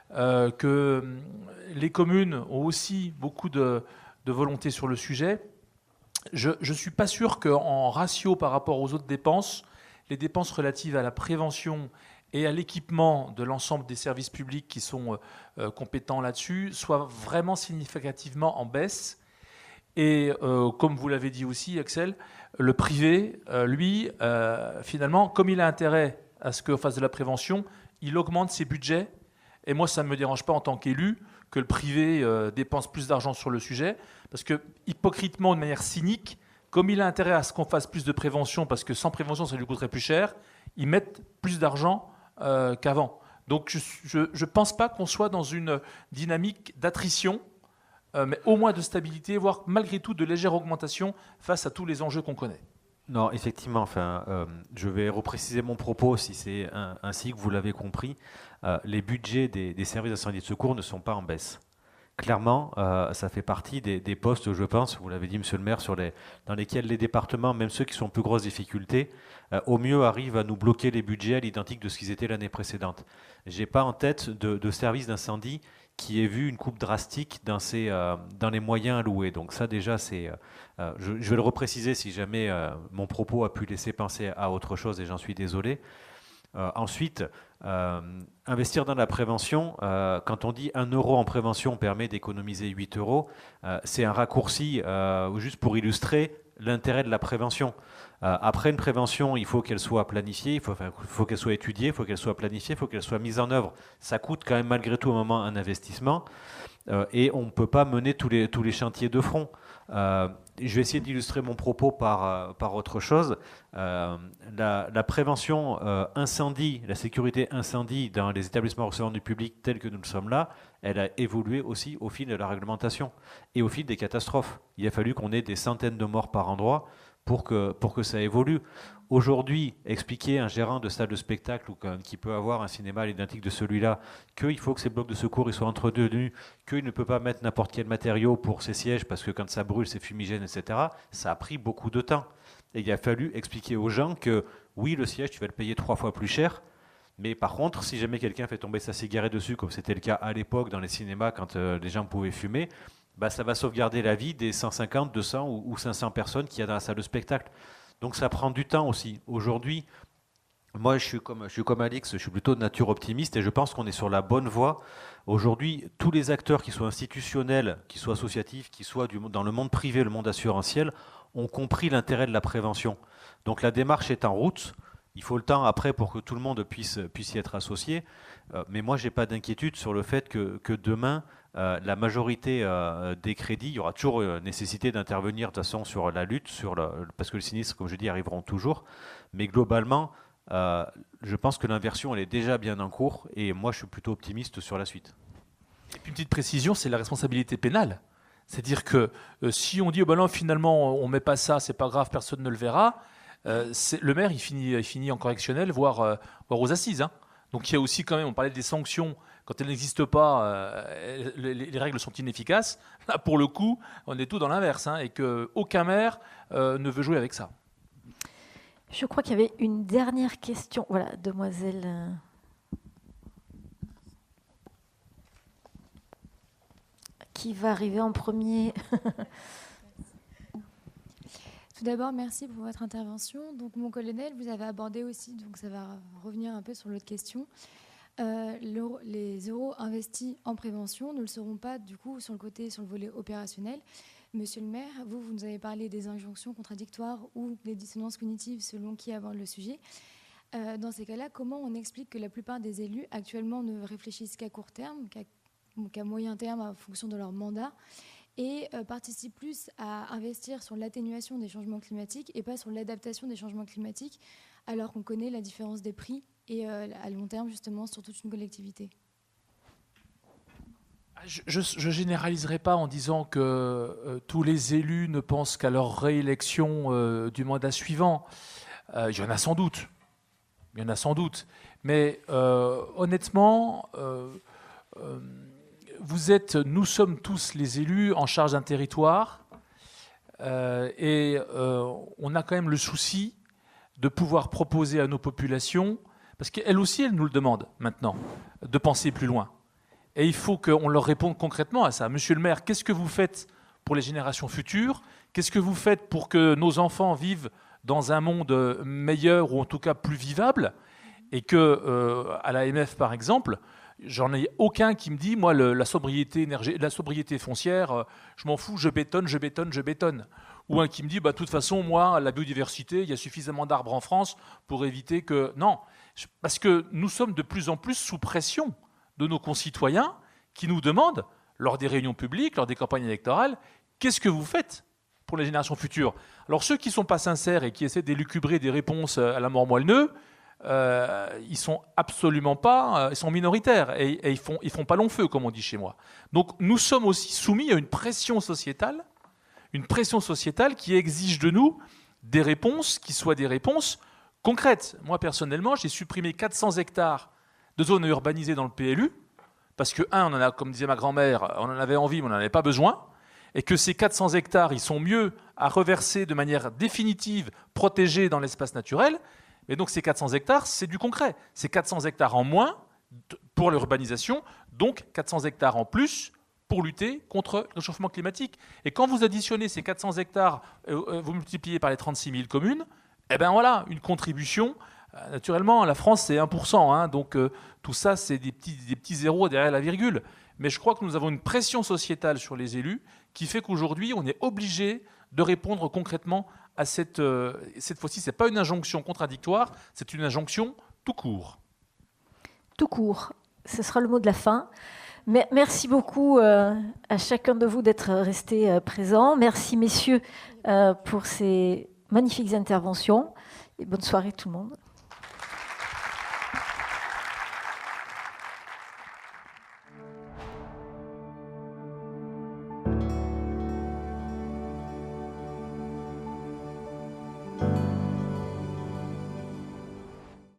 que les communes ont aussi beaucoup de volonté sur le sujet. Je ne suis pas sûr qu'en ratio par rapport aux autres dépenses, les dépenses relatives à la prévention et à l'équipement de l'ensemble des services publics qui sont compétents là-dessus soit vraiment significativement en baisse. Et comme vous l'avez dit aussi, Axel, le privé, lui, finalement, comme il a intérêt à ce qu'on fasse de la prévention, il augmente ses budgets. Et moi, ça ne me dérange pas en tant qu'élu que le privé dépense plus d'argent sur le sujet, parce que, hypocritement, de manière cynique, comme il a intérêt à ce qu'on fasse plus de prévention, parce que sans prévention, ça lui coûterait plus cher, ils mettent plus d'argent qu'avant. Donc, je ne pense pas qu'on soit dans une dynamique d'attrition, mais au moins de stabilité, voire malgré tout de légère augmentation face à tous les enjeux qu'on connaît. Non, effectivement, je vais repréciser mon propos si c'est ainsi que vous l'avez compris. Les budgets des services d'incendie et de secours ne sont pas en baisse. Clairement, ça fait partie des postes, je pense, vous l'avez dit, monsieur le maire, dans lesquels les départements, même ceux qui sont en plus grosses difficultés, au mieux arrivent à nous bloquer les budgets à l'identique de ce qu'ils étaient l'année précédente. Je n'ai pas en tête de service d'incendie qui ait vu une coupe drastique dans les moyens alloués. Donc ça déjà, je vais le repréciser si jamais mon propos a pu laisser penser à autre chose et j'en suis désolé. Ensuite, investir dans la prévention, quand on dit 1 euro en prévention permet d'économiser 8 euros, c'est un raccourci juste pour illustrer l'intérêt de la prévention. Après une prévention, il faut qu'elle soit planifiée, il faut qu'elle soit étudiée, il faut qu'elle soit planifiée, il faut qu'elle soit mise en œuvre. Ça coûte quand même malgré tout un moment un investissement et on ne peut pas mener tous les chantiers de front. Je vais essayer d'illustrer mon propos par autre chose. La prévention incendie, la sécurité incendie dans les établissements recevant du public tels que nous le sommes là, elle a évolué aussi au fil de la réglementation et au fil des catastrophes. Il a fallu qu'on ait des centaines de morts par endroit pour que ça évolue. Aujourd'hui, expliquer à un gérant de salle de spectacle ou qui peut avoir un cinéma à l'identique de celui-là qu'il faut que ces blocs de secours ils soient entretenus, qu'il ne peut pas mettre n'importe quel matériau pour ses sièges parce que quand ça brûle, c'est fumigène, etc., ça a pris beaucoup de temps. Et il a fallu expliquer aux gens que oui, le siège, tu vas le payer 3 fois plus cher, mais par contre, si jamais quelqu'un fait tomber sa cigarette dessus, comme c'était le cas à l'époque dans les cinémas quand les gens pouvaient fumer, ça va sauvegarder la vie des 150, 200 ou 500 personnes qu'il y a dans la salle de spectacle. Donc ça prend du temps aussi. Aujourd'hui, moi je suis comme Alix, je suis plutôt de nature optimiste et je pense qu'on est sur la bonne voie. Aujourd'hui, tous les acteurs, qui soient institutionnels, qui soient associatifs, qui soient dans le monde privé, le monde assurantiel, ont compris l'intérêt de la prévention. Donc la démarche est en route. Il faut le temps après pour que tout le monde puisse y être associé. Mais moi, je n'ai pas d'inquiétude sur le fait que demain, la majorité des crédits, il y aura toujours nécessité d'intervenir de toute façon sur la lutte, parce que les sinistres, comme je dis, arriveront toujours. Mais globalement, je pense que l'inversion, elle est déjà bien en cours. Et moi, je suis plutôt optimiste sur la suite. Et puis une petite précision, c'est la responsabilité pénale. C'est-à-dire que si on dit non, finalement, on ne met pas ça, c'est pas grave, personne ne le verra, le maire, il finit en correctionnel, voire aux assises. Hein. Donc il y a aussi quand même, on parlait des sanctions, quand elles n'existent pas, les règles sont inefficaces. Là, pour le coup, on est tout dans l'inverse, et qu'aucun maire ne veut jouer avec ça. Je crois qu'il y avait une dernière question. Voilà, demoiselle. Qui va arriver en premier? Tout d'abord, merci pour votre intervention. Donc, mon colonel, vous avez abordé aussi, donc ça va revenir un peu sur l'autre question. Les euros investis en prévention ne le seront pas du coup sur le volet opérationnel. Monsieur le maire, vous nous avez parlé des injonctions contradictoires ou des dissonances cognitives selon qui aborde le sujet. Dans ces cas-là, comment on explique que la plupart des élus actuellement ne réfléchissent qu'à court terme, qu'à moyen terme en fonction de leur mandat, et participent plus à investir sur l'atténuation des changements climatiques et pas sur l'adaptation des changements climatiques, alors qu'on connaît la différence des prix et à long terme, justement, sur toute une collectivité? Je ne généraliserai pas en disant que tous les élus ne pensent qu'à leur réélection du mandat suivant. Il y en a sans doute. Mais honnêtement, nous sommes tous les élus en charge d'un territoire et on a quand même le souci de pouvoir proposer à nos populations, parce qu'elles aussi, elles nous le demandent maintenant, de penser plus loin. Et il faut qu'on leur réponde concrètement à ça. Monsieur le maire, qu'est-ce que vous faites pour les générations futures? Qu'est-ce que vous faites pour que nos enfants vivent dans un monde meilleur ou en tout cas plus vivable? Et que à l'AMF, par exemple, j'en ai aucun qui me dit, moi, la sobriété foncière, je m'en fous, je bétonne. Ou un qui me dit, de toute façon, moi, la biodiversité, il y a suffisamment d'arbres en France pour éviter que... Non, parce que nous sommes de plus en plus sous pression de nos concitoyens qui nous demandent, lors des réunions publiques, lors des campagnes électorales, qu'est-ce que vous faites pour les générations futures? Alors ceux qui ne sont pas sincères et qui essaient d'élucubrer des réponses à la mort moelle-neu, ils sont absolument pas, ils sont minoritaires et ils font pas long feu, comme on dit chez moi. Donc nous sommes aussi soumis à une pression sociétale qui exige de nous des réponses qui soient des réponses concrètes. Moi personnellement, j'ai supprimé 400 hectares de zones urbanisées dans le PLU parce que on en a, comme disait ma grand-mère, on en avait envie, mais on n'en avait pas besoin. Et que ces 400 hectares, ils sont mieux à reverser de manière définitive, protégés dans l'espace naturel. Et donc ces 400 hectares, c'est du concret. C'est 400 hectares en moins pour l'urbanisation, donc 400 hectares en plus pour lutter contre le réchauffement climatique. Et quand vous additionnez ces 400 hectares, vous multipliez par les 36 000 communes, eh bien voilà, une contribution. Naturellement, la France, c'est 1%. Donc tout ça, c'est des petits zéros derrière la virgule. Mais je crois que nous avons une pression sociétale sur les élus qui fait qu'aujourd'hui, on est obligé de répondre concrètement à cette fois-ci. Ce n'est pas une injonction contradictoire, c'est une injonction tout court. Tout court, ce sera le mot de la fin. Merci beaucoup à chacun de vous d'être resté présent. Merci messieurs pour ces magnifiques interventions. Et bonne soirée tout le monde.